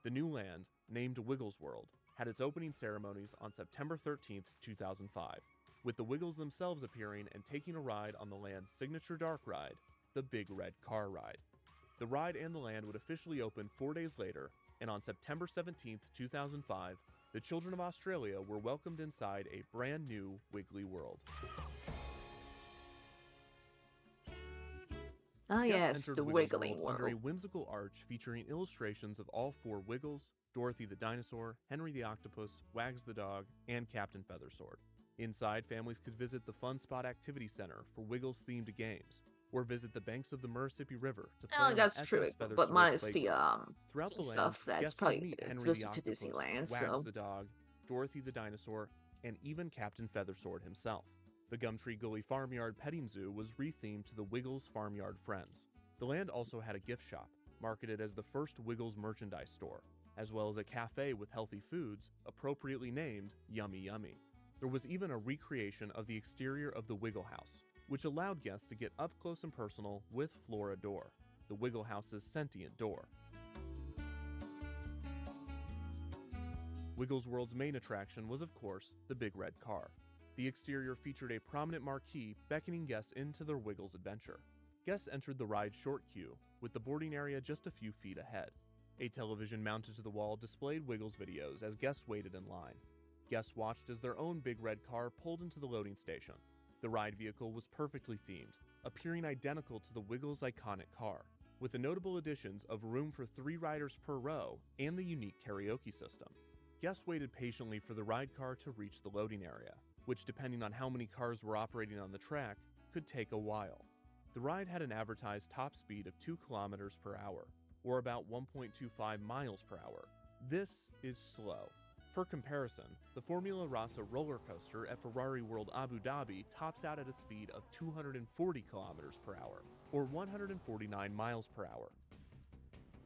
The new land, named Wiggles World, had its opening ceremonies on September 13th, 2005, with the Wiggles themselves appearing and taking a ride on the land's signature dark ride, the Big Red Car Ride. The ride and the land would officially open 4 days later, and on September 17th, 2005, the children of Australia were welcomed inside a brand new Wiggly World. oh Guests yes, entered the Wiggles Wiggling World under a World. whimsical arch featuring illustrations of all 4 Wiggles, Dorothy the dinosaur, Henry the octopus, Wags the dog, and Captain Feathersword. Inside, families could visit the Fun Spot Activity Center for Wiggles-themed games, or visit the banks of the Mississippi River to play Oh, on the that's SS true. Feathersword But minus the playground. Throughout the some land, stuff that's guests probably would meet Henry the exclusive to octopus, Disneyland. Wags So the dog, Dorothy the dinosaur, and even Captain Feathersword himself. The Gumtree Gully Farmyard Petting Zoo was rethemed to the Wiggles Farmyard Friends. The land also had a gift shop, marketed as the first Wiggles merchandise store, as well as a cafe with healthy foods, appropriately named Yummy Yummy. There was even a recreation of the exterior of the Wiggle House, which allowed guests to get up close and personal with Flora Door, the Wiggle House's sentient door. Wiggles World's main attraction was, of course, the Big Red Car. The exterior featured a prominent marquee beckoning guests into their Wiggles adventure. Guests entered the ride's short queue, with the boarding area just a few feet ahead. A television mounted to the wall displayed Wiggles videos as guests waited in line. Guests watched as their own Big Red Car pulled into the loading station. The ride vehicle was perfectly themed, appearing identical to the Wiggles' iconic car, with the notable additions of room for 3 riders per row and the unique karaoke system. Guests waited patiently for the ride car to reach the loading area, which, depending on how many cars were operating on the track, could take a while. The ride had an advertised top speed of 2 kilometers per hour, or about 1.25 miles per hour. This is slow. For comparison, the Formula Rossa roller coaster at Ferrari World Abu Dhabi tops out at a speed of 240 kilometers per hour, or 149 miles per hour.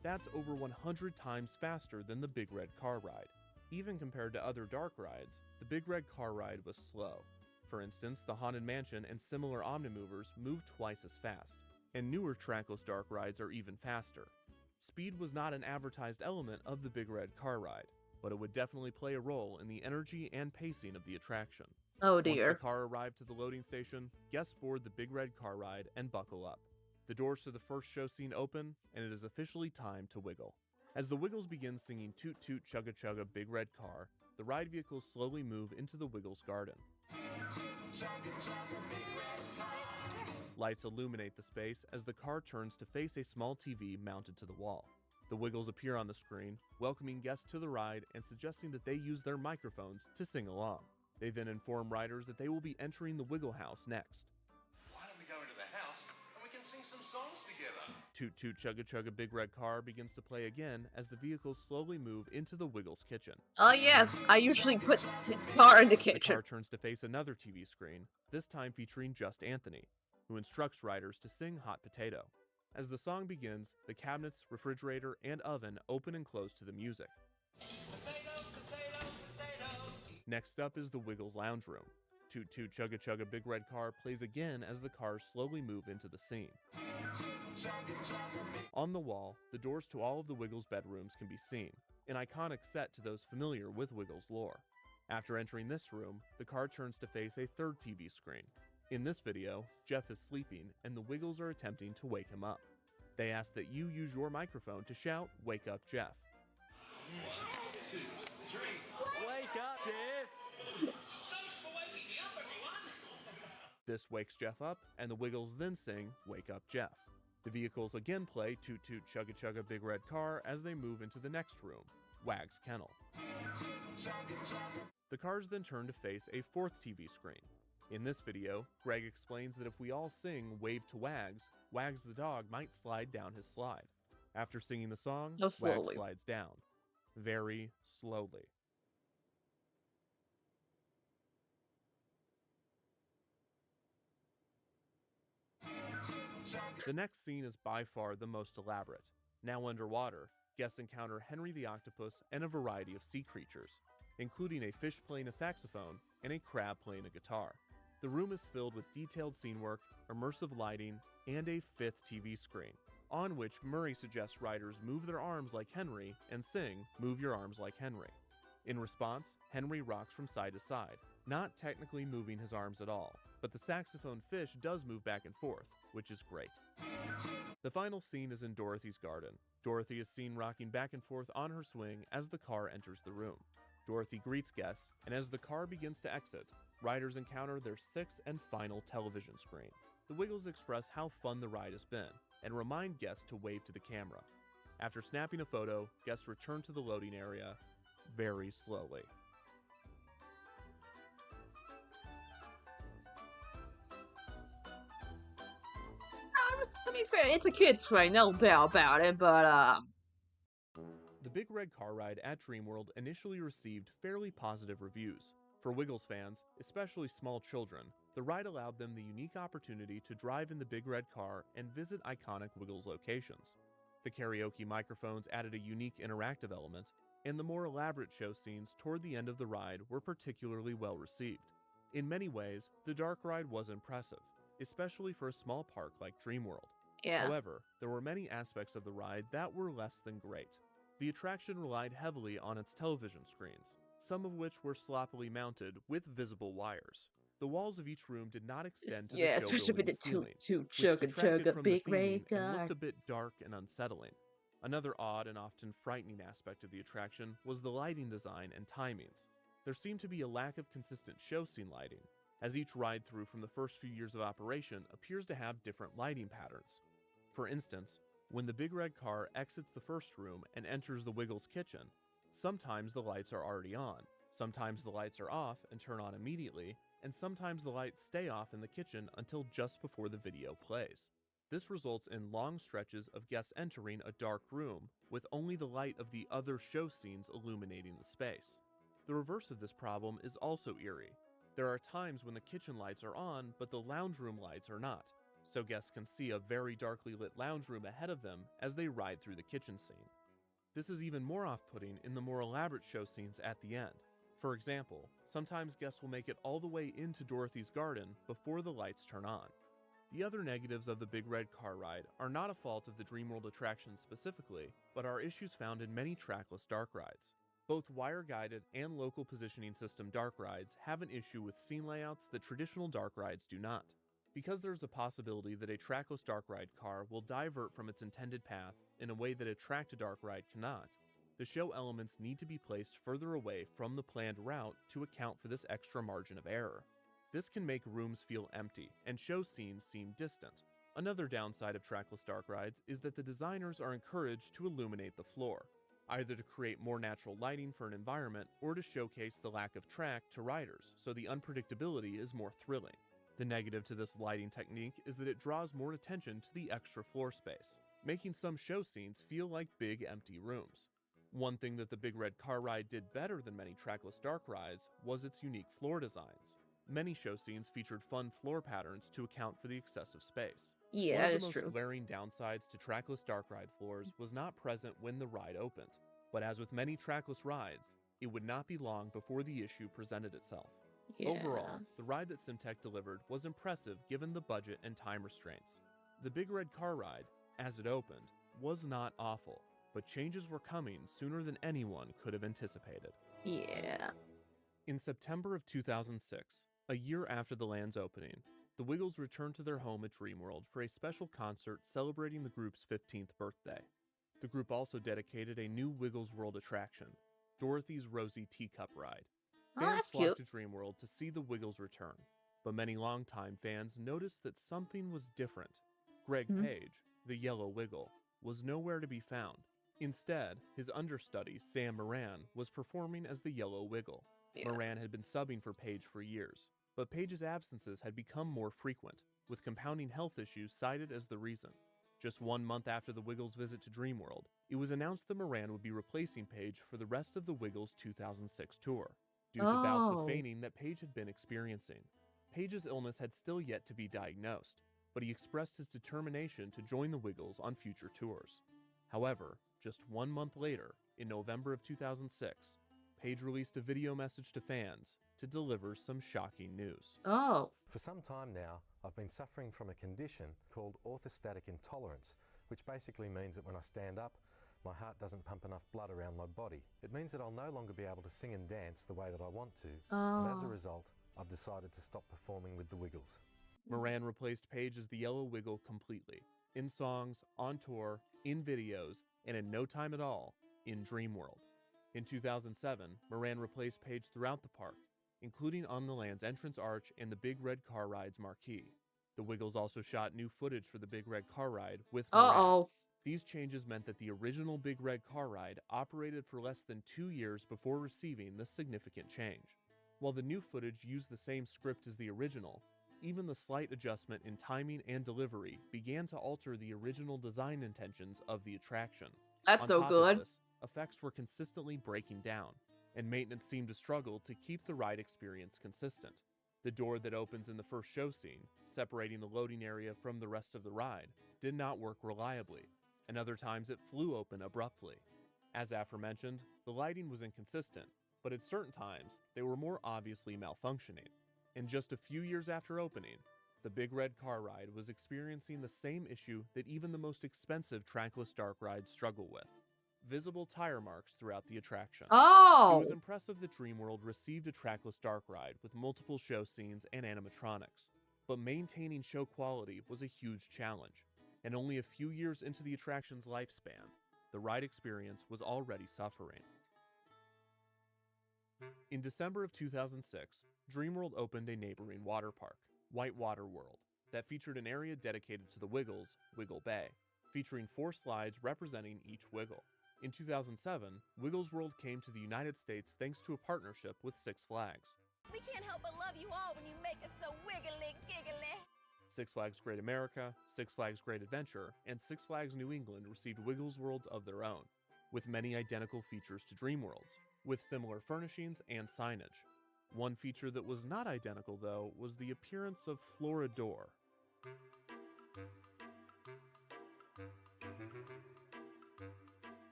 That's over 100 times faster than the Big Red Car Ride. Even compared to other dark rides, the Big Red Car Ride was slow. For instance, the Haunted Mansion and similar Omnimovers moved twice as fast, and newer trackless dark rides are even faster. Speed was not an advertised element of the Big Red Car Ride, but it would definitely play a role in the energy and pacing of the attraction. oh Once dear. the car arrived to the loading station, guests board the Big Red Car Ride and buckle up. The doors to the first show scene open, and it is officially time to wiggle. As the Wiggles begin singing Toot Toot Chugga Chugga Big Red Car, the ride vehicles slowly move into the Wiggles garden. Lights illuminate the space as the car turns to face a small TV mounted to the wall. The Wiggles appear on the screen, welcoming guests to the ride and suggesting that they use their microphones to sing along. They then inform riders that they will be entering the Wiggle House next. Why don't we go into the house and we can sing some songs together? Toot Toot Chugga Chugga Big Red Car begins to play again as the vehicles slowly move into the Wiggles kitchen. Oh yes, I usually put the car in the The kitchen. car turns to face another TV screen, this time featuring Just Anthony, who instructs riders to sing Hot Potato. As the song begins, the cabinets, refrigerator, and oven open and close to the music. Next up is the Wiggles Lounge Room. Toot Toot Chugga Chugga Big Red Car plays again as the cars slowly move into the scene. On the wall, the doors to all of the Wiggles bedrooms can be seen, an iconic set to those familiar with Wiggles lore. After entering this room, the car turns to face a third TV screen. In this video, Jeff is sleeping and the Wiggles are attempting to wake him up. They ask that you use your microphone to shout, "Wake up, Jeff." 1, 2, 3. Wake up, Jeff! Thanks for waking me up, everyone! This wakes Jeff up, and the Wiggles then sing, "Wake up, Jeff." The vehicles again play Toot Toot Chugga Chugga Big Red Car as they move into the next room, Wag's Kennel. The cars then turn to face a fourth TV screen. In this video, Greg explains that if we all sing "Wave to Wags," Wags the dog might slide down his slide. After singing the song, Oh, Wags slowly. slides down. Very slowly. The next scene is by far the most elaborate. Now underwater, guests encounter Henry the Octopus and a variety of sea creatures, including a fish playing a saxophone and a crab playing a guitar. The room is filled with detailed scene work, immersive lighting, and a fifth TV screen, on which Murray suggests riders move their arms like Henry and sing "Move Your Arms Like Henry." In response, Henry rocks from side to side, not technically moving his arms at all, but the saxophone fish does move back and forth, which is great. The final scene is in Dorothy's garden. Dorothy is seen rocking back and forth on her swing as the car enters the room. Dorothy greets guests, and as the car begins to exit, riders encounter their sixth and final television screen. The Wiggles express how fun the ride has been, and remind guests to wave to the camera. After snapping a photo, guests return to the loading area very slowly. To be fair, it's a kid's train, no doubt about it, but The Big Red Car ride at Dreamworld initially received fairly positive reviews. For Wiggles fans, especially small children, the ride allowed them the unique opportunity to drive in the Big Red Car and visit iconic Wiggles locations. The karaoke microphones added a unique interactive element, and the more elaborate show scenes toward the end of the ride were particularly well received. In many ways, the dark ride was impressive, especially for a small park like Dreamworld. yeah. However, there were many aspects of the ride that were less than great. The attraction relied heavily on its television screens, some of which were sloppily mounted with visible wires. The walls of each room did not extend to Yeah, the show especially with building the ceiling, toot which chugga detracted chugga from the big red theming and car. looked a bit dark and unsettling. Another odd and often frightening aspect of the attraction was the lighting design and timings. There seemed to be a lack of consistent show scene lighting, as each ride through from the first few years of operation appears to have different lighting patterns. For instance, when the Big Red Car exits the first room and enters the Wiggles kitchen, sometimes the lights are already on, sometimes the lights are off and turn on immediately, and sometimes the lights stay off in the kitchen until just before the video plays. This results in long stretches of guests entering a dark room with only the light of the other show scenes illuminating the space. The reverse of this problem is also eerie. There are times when the kitchen lights are on, but the lounge room lights are not, so guests can see a very darkly lit lounge room ahead of them as they ride through the kitchen scene. This is even more off-putting in the more elaborate show scenes at the end. For example, sometimes guests will make it all the way into Dorothy's garden before the lights turn on. The other negatives of the Big Red Car ride are not a fault of the Dreamworld attraction specifically, but are issues found in many trackless dark rides. Both wire-guided and local positioning system dark rides have an issue with scene layouts that traditional dark rides do not. Because there's a possibility that a trackless dark ride car will divert from its intended path in a way that a track-to-dark ride cannot, the show elements need to be placed further away from the planned route to account for this extra margin of error. This can make rooms feel empty and show scenes seem distant. Another downside of trackless dark rides is that the designers are encouraged to illuminate the floor, either to create more natural lighting for an environment or to showcase the lack of track to riders so the unpredictability is more thrilling. The negative to this lighting technique is that it draws more attention to the extra floor space. making some show scenes feel like big empty rooms. One thing that the Big Red Car Ride did better than many trackless dark rides was its unique floor designs. Many show scenes featured fun floor patterns to account for the excessive space. Yeah, One that of is the most true. glaring downsides to trackless dark ride floors was not present when the ride opened, but as with many trackless rides, it would not be long before the issue presented itself. Yeah. Overall, the ride that Simtech delivered was impressive given the budget and time restraints. The Big Red Car Ride, as it opened, was not awful, but changes were coming sooner than anyone could have anticipated. Yeah. In September of 2006, a year after the land's opening, the Wiggles returned to their home at Dreamworld for a special concert celebrating the group's 15th birthday. The group also dedicated a new Wiggles World attraction, Dorothy's Rosy Teacup Ride. Oh, Fans that's flocked cute. to Dreamworld to see the Wiggles return, but many longtime fans noticed that something was different. Greg Mhm. Page, the Yellow Wiggle, was nowhere to be found. Instead, his understudy, Sam Moran, was performing as the Yellow Wiggle. Yeah. Moran had been subbing for Page for years, but Page's absences had become more frequent, with compounding health issues cited as the reason. Just 1 month after the Wiggles' visit to Dreamworld, it was announced that Moran would be replacing Page for the rest of the Wiggles' 2006 tour, due to bouts of Oh. fainting that Page had been experiencing. Page's illness had still yet to be diagnosed, but he expressed his determination to join the Wiggles on future tours. However, just 1 month later, in November of 2006, Page released a video message to fans to deliver some shocking news. Oh. For some time now, I've been suffering from a condition called orthostatic intolerance, which basically means that when I stand up, my heart doesn't pump enough blood around my body. It means that I'll no longer be able to sing and dance the way that I want to, and as a Oh. result, I've decided to stop performing with the Wiggles. Moran replaced Page as the Yellow Wiggle completely, in songs, on tour, in videos, and in no time at all, in Dreamworld. In 2007, Moran replaced Page throughout the park, including on the land's entrance arch and the Big Red Car Ride's marquee. The Wiggles also shot new footage for the Big Red Car Ride with Moran. Uh-oh. These changes meant that the original Big Red Car Ride operated for less than 2 years before receiving this significant change. While the new footage used the same script as the original, even the slight adjustment in timing and delivery began to alter the original design intentions of the attraction. That's On so top of good. this, effects were consistently breaking down, and maintenance seemed to struggle to keep the ride experience consistent. The door that opens in the first show scene, separating the loading area from the rest of the ride, did not work reliably, and other times it flew open abruptly. As aforementioned, the lighting was inconsistent, but at certain times, they were more obviously malfunctioning. And just a few years after opening, the Big Red Car Ride was experiencing the same issue that even the most expensive trackless dark rides struggle with: visible tire marks throughout the attraction. It Oh. was impressive that Dreamworld received a trackless dark ride with multiple show scenes and animatronics, but maintaining show quality was a huge challenge, and only a few years into the attraction's lifespan, the ride experience was already suffering. In December of 2006, Dreamworld opened a neighboring water park, Whitewater World, that featured an area dedicated to the Wiggles, Wiggle Bay, featuring 4 slides representing each Wiggle. In 2007, Wiggles World came to the United States thanks to a partnership with Six Flags. We can't help but love you all when you make us so wiggly giggly. Six Flags Great America, Six Flags Great Adventure, and Six Flags New England received Wiggles Worlds of their own, with many identical features to Dreamworld's, with similar furnishings and signage. One feature that was not identical, though, was the appearance of Floridor.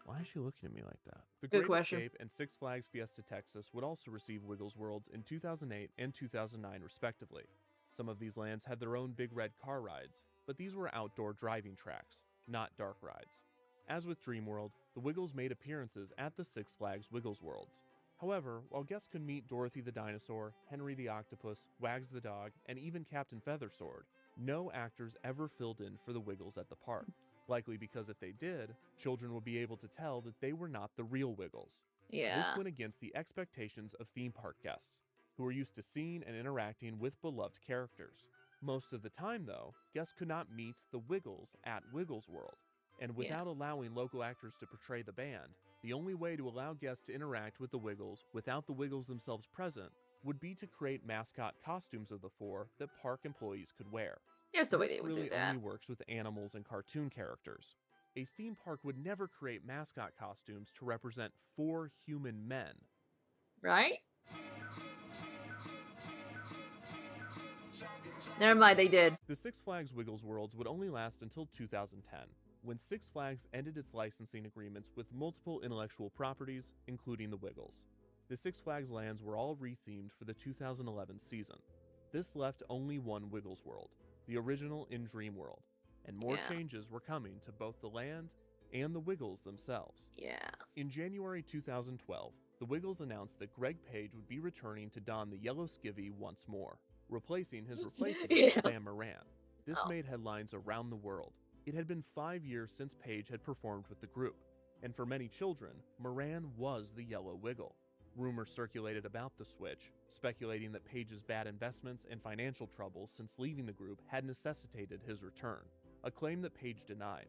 Why is she looking at me like that? The Good Great question. Escape and Six Flags Fiesta Texas would also receive Wiggles Worlds in 2008 and 2009 respectively. Some of these lands had their own Big Red Car Rides, but these were outdoor driving tracks, not dark rides. As with Dreamworld, the Wiggles made appearances at the Six Flags Wiggles Worlds. However, while guests could meet Dorothy the Dinosaur, Henry the Octopus, Wags the Dog, and even Captain Feathersword, no actors ever filled in for the Wiggles at the park. Likely because if they did, children would be able to tell that they were not the real Wiggles. Yeah. This went against the expectations of theme park guests, who are used to seeing and interacting with beloved characters. Most of the time, though, guests could not meet the Wiggles at Wiggles World, and without allowing local actors to portray the band, the only way to allow guests to interact with the Wiggles without the Wiggles themselves present would be to create mascot costumes of the 4 that park employees could wear. Here's the way This they would really do that. only works with animals and cartoon characters. A theme park would never create mascot costumes to represent 4 human men. Right? Never mind, they did. The Six Flags Wiggles Worlds would only last until 2010, when Six Flags ended its licensing agreements with multiple intellectual properties, including the Wiggles. The Six Flags lands were all rethemed for the 2011 season. This left only one Wiggles World, the original in Dream World, and more changes were coming to both the land and the Wiggles themselves. Yeah. In January 2012, the Wiggles announced that Greg Page would be returning to don the yellow skivvy once more, replacing his replacement, Sam Moran. This made headlines around the world. It had been 5 years since Page had performed with the group, and for many children, Moran was the Yellow Wiggle. Rumors circulated about the switch, speculating that Page's bad investments and financial troubles since leaving the group had necessitated his return, a claim that Page denied.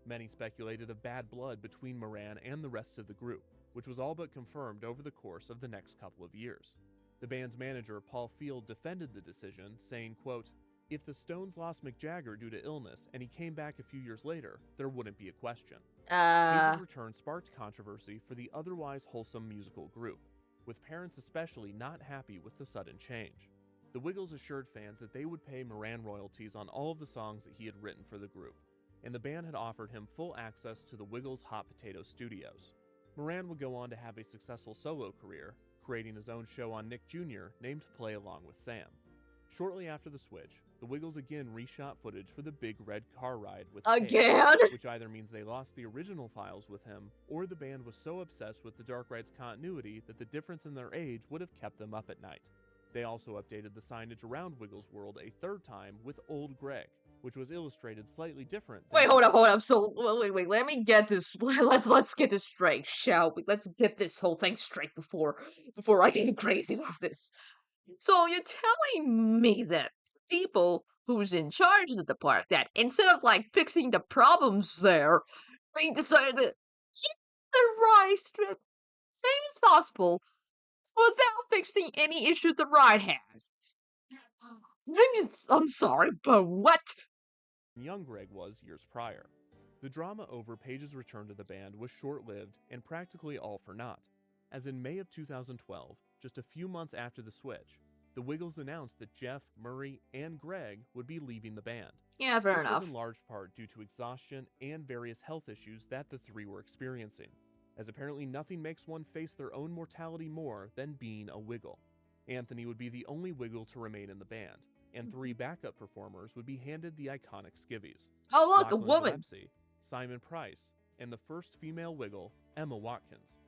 Many speculated of bad blood between Moran and the rest of the group, which was all but confirmed over the course of the next couple of years. The band's manager, Paul Field, defended the decision, saying, quote, "If the Stones lost Mick Jagger due to illness and he came back a few years later, there wouldn't be a question." Page's return sparked controversy for the otherwise wholesome musical group, with parents especially not happy with the sudden change. The Wiggles assured fans that they would pay Moran royalties on all of the songs that he had written for the group, and the band had offered him full access to the Wiggles' Hot Potato Studios. Moran would go on to have a successful solo career, creating his own show on Nick Jr. named Play Along with Sam. Shortly after the switch, the Wiggles again reshot footage for the Big Red Car Ride with Page, which either means they lost the original files with him, or the band was so obsessed with the Dark Ride's continuity that the difference in their age would have kept them up at night. They also updated the signage around Wiggles World a third time with Old Greg, which was illustrated slightly different. Wait, hold up. So, wait, let me get this, let's get this straight, shall we? Let's get this whole thing straight before I get crazy with this. So, you're telling me that people who's in charge of the park, that instead of, like, fixing the problems there, they decided to keep the ride strip same as possible without fixing any issue the ride has. I'm sorry, but what? Young Greg was years prior. The drama over Page's return to the band was short-lived and practically all for naught, as in May of 2012, just a few months after the switch, the Wiggles announced that Jeff, Murray, and Greg would be leaving the band. Yeah, fair this enough. was in large part due to exhaustion and various health issues that the three were experiencing, as apparently nothing makes one face their own mortality more than being a Wiggle. Anthony would be the only Wiggle to remain in the band, and 3 backup performers would be handed the iconic skivvies. Oh look, Lachlan a woman! Gillespie, Simon Price, and the first female Wiggle, Emma Watkins.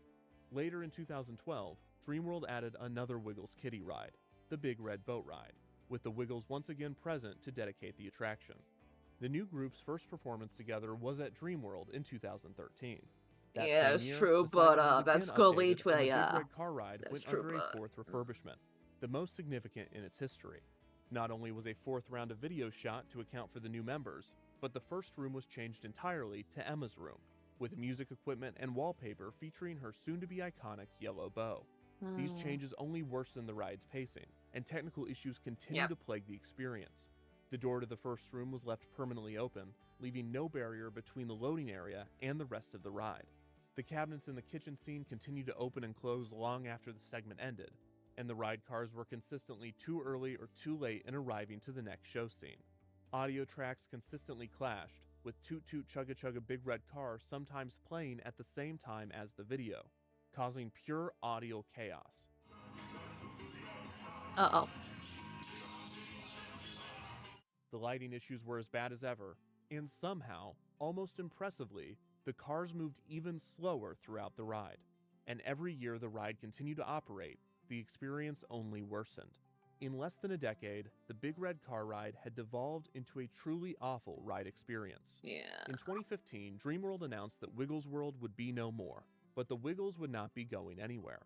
Later in 2012, Dreamworld added another Wiggles kiddie ride, the Big Red Boat Ride, with the Wiggles once again present to dedicate the attraction. The new group's first performance together was at Dreamworld in 2013. Yeah, it's true, but that's gonna lead to the Big Red Car Ride went under a 4th refurbishment, the most significant in its history. Not only was a 4th round of videos shot to account for the new members, but the first room was changed entirely to Emma's room, with music equipment and wallpaper featuring her soon-to-be iconic yellow bow. These changes only worsened the ride's pacing, and technical issues continue to plague the experience. The door to the first room was left permanently open, leaving no barrier between the loading area and the rest of the ride. The cabinets in the kitchen scene continued to open and close long after the segment ended, and the ride cars were consistently too early or too late in arriving to the next show scene. Audio tracks consistently clashed, with Toot Toot Chugga Chugga Big Red Car sometimes playing at the same time as the video, causing pure audio chaos. Uh-oh. The lighting issues were as bad as ever, and somehow, almost impressively, the cars moved even slower throughout the ride. And every year the ride continued to operate, the experience only worsened. In less than a decade, the Big Red Car Ride had devolved into a truly awful ride experience. Yeah. In 2015, Dreamworld announced that Wiggles World would be no more, but the Wiggles would not be going anywhere.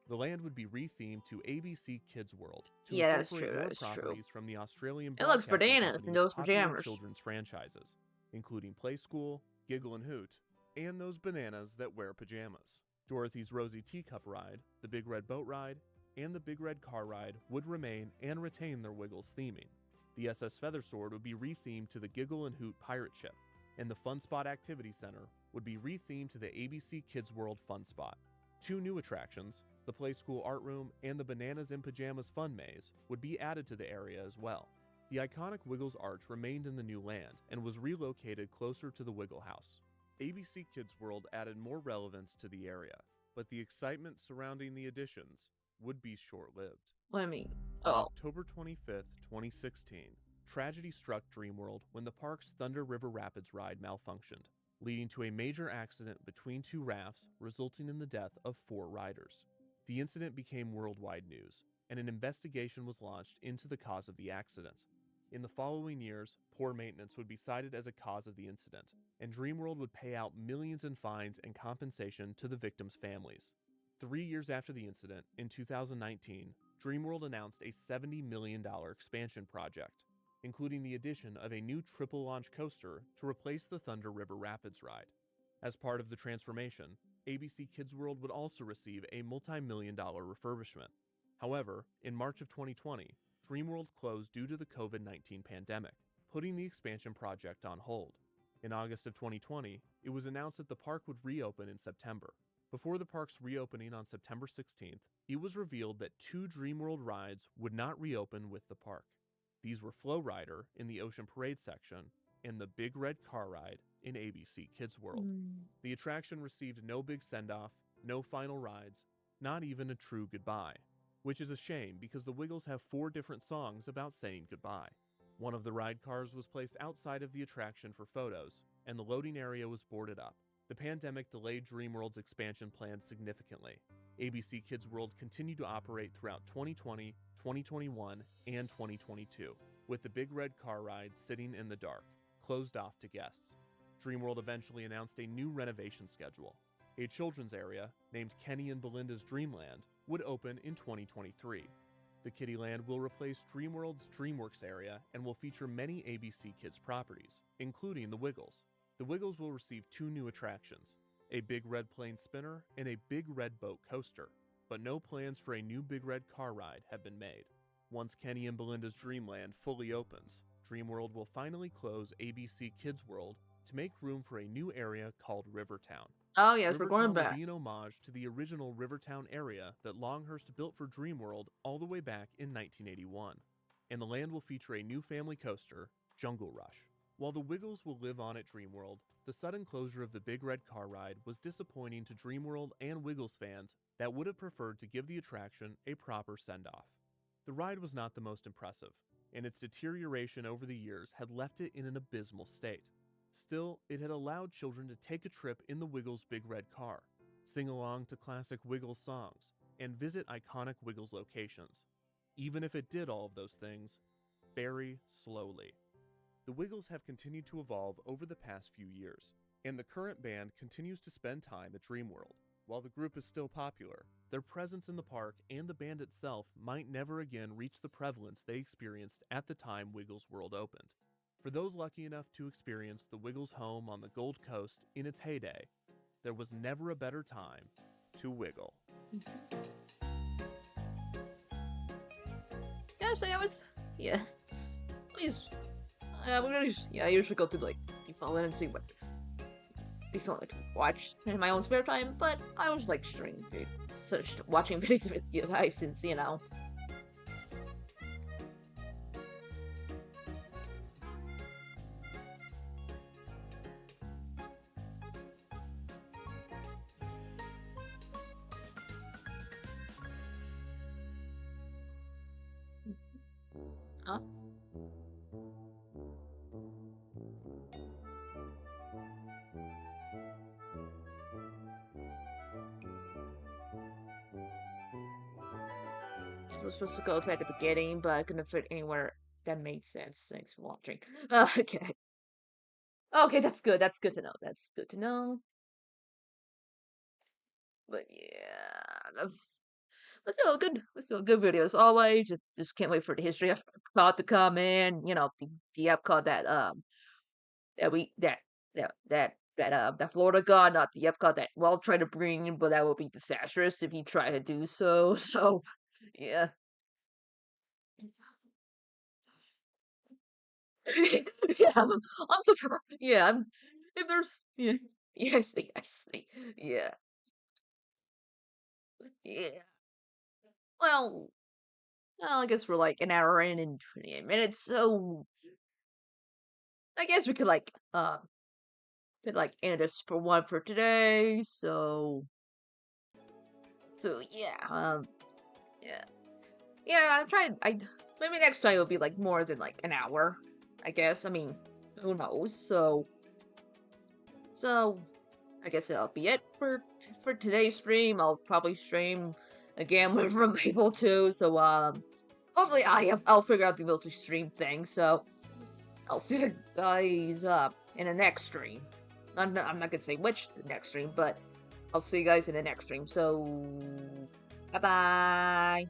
The land would be rethemed to ABC Kids World to incorporate more properties from the Australian It looks broadcasting bananas in company's those popular pajamas. children's franchises, including Play School, Giggle and Hoot, and those bananas that wear pajamas. Dorothy's Rosie Teacup Ride, the Big Red Boat Ride, and the Big Red Car Ride would remain and retain their Wiggles theming. The SS Feathersword would be rethemed to the Giggle and Hoot pirate ship, and the Fun Spot Activity Center would be rethemed to the ABC Kids World Fun Spot. 2 new attractions, the Play School Art Room and the Bananas in Pajamas Fun Maze, would be added to the area as well. The iconic Wiggles Arch remained in the new land and was relocated closer to the Wiggle House. ABC Kids World added more relevance to the area, but the excitement surrounding the additions would be short-lived. Let me. On Oh. October 25th, 2016, tragedy struck Dreamworld when the park's Thunder River Rapids ride malfunctioned, leading to a major accident between 2 rafts, resulting in the death of 4 riders. The incident became worldwide news, and an investigation was launched into the cause of the accident. In the following years, poor maintenance would be cited as a cause of the incident, and Dreamworld would pay out millions in fines and compensation to the victims' families. 3 years after the incident, in 2019, Dreamworld announced a $70 million expansion project, including the addition of a new triple launch coaster to replace the Thunder River Rapids ride. As part of the transformation, ABC Kids World would also receive a multi-million-dollar refurbishment. However, in March of 2020, Dreamworld closed due to the COVID-19 pandemic, putting the expansion project on hold. In August of 2020, it was announced that the park would reopen in September. Before the park's reopening on September 16th, it was revealed that 2 Dreamworld rides would not reopen with the park. These were Flow Rider in the Ocean Parade section and the Big Red Car Ride in ABC Kids World. The attraction received no big send-off, no final rides, not even a true goodbye, which is a shame because the Wiggles have 4 different songs about saying goodbye. One of the ride cars was placed outside of the attraction for photos, and the loading area was boarded up. The pandemic delayed Dreamworld's expansion plans significantly. ABC Kids World continued to operate throughout 2020, 2021, and 2022, with the Big Red Car Ride sitting in the dark, closed off to guests. Dreamworld eventually announced a new renovation schedule. A children's area, named Kenny and Belinda's Dreamland, would open in 2023. The Kiddyland will replace Dreamworld's DreamWorks area and will feature many ABC Kids properties, including the Wiggles. The Wiggles will receive 2 new attractions, a Big Red Plane Spinner and a Big Red Boat Coaster, but no plans for a new Big Red Car Ride have been made. Once Kenny and Belinda's Dreamland fully opens, Dreamworld will finally close ABC Kids World to make room for a new area called Rivertown. Oh yes, we're Rivertown going back. will be an homage to the original Rivertown area that Longhurst built for Dreamworld all the way back in 1981. And the land will feature a new family coaster, Jungle Rush. While the Wiggles will live on at Dreamworld, the sudden closure of the Big Red Car Ride was disappointing to Dreamworld and Wiggles fans that would have preferred to give the attraction a proper send-off. The ride was not the most impressive, and its deterioration over the years had left it in an abysmal state. Still, it had allowed children to take a trip in the Wiggles' Big Red Car, sing along to classic Wiggles songs, and visit iconic Wiggles locations, even if it did all of those things very slowly. The Wiggles have continued to evolve over the past few years, and the current band continues to spend time at Dreamworld. While the group is still popular, their presence in the park and the band itself might never again reach the prevalence they experienced at the time Wiggles World opened. For those lucky enough to experience the Wiggles home on the Gold Coast in its heyday, there was never a better time to wiggle. Yes, I was. Yeah. Please. I usually go to like default and see what default like to watch in my own spare time, but I was like watching videos with you guys since Huh? I was supposed to go to at the beginning, but I couldn't fit anywhere that made sense. Thanks for watching. Okay. Okay, that's good. That's good to know. That's good to know. But yeah, let's do a good video as always. Just can't wait for the history of God to come in. The Epcot that Florida God, not the Epcot that we'll try to bring, but that would be disastrous if he tried to do so. So yeah. Yeah, I'm surprised. Yeah, if there's, yeah, yeah, I see, yeah, yeah. Well, I guess we're like an hour in and 28 minutes, so I guess we could like end us for one for today. So yeah, yeah, yeah. I tried. Maybe next time it'll be like more than like an hour. I guess. I mean, who knows? So I guess that'll be it for today's stream. I'll probably stream again when I'm able to. So hopefully I'll figure out the multi-stream thing. So I'll see you guys in the next stream. I'm not gonna say which the next stream, but I'll see you guys in the next stream. So bye bye.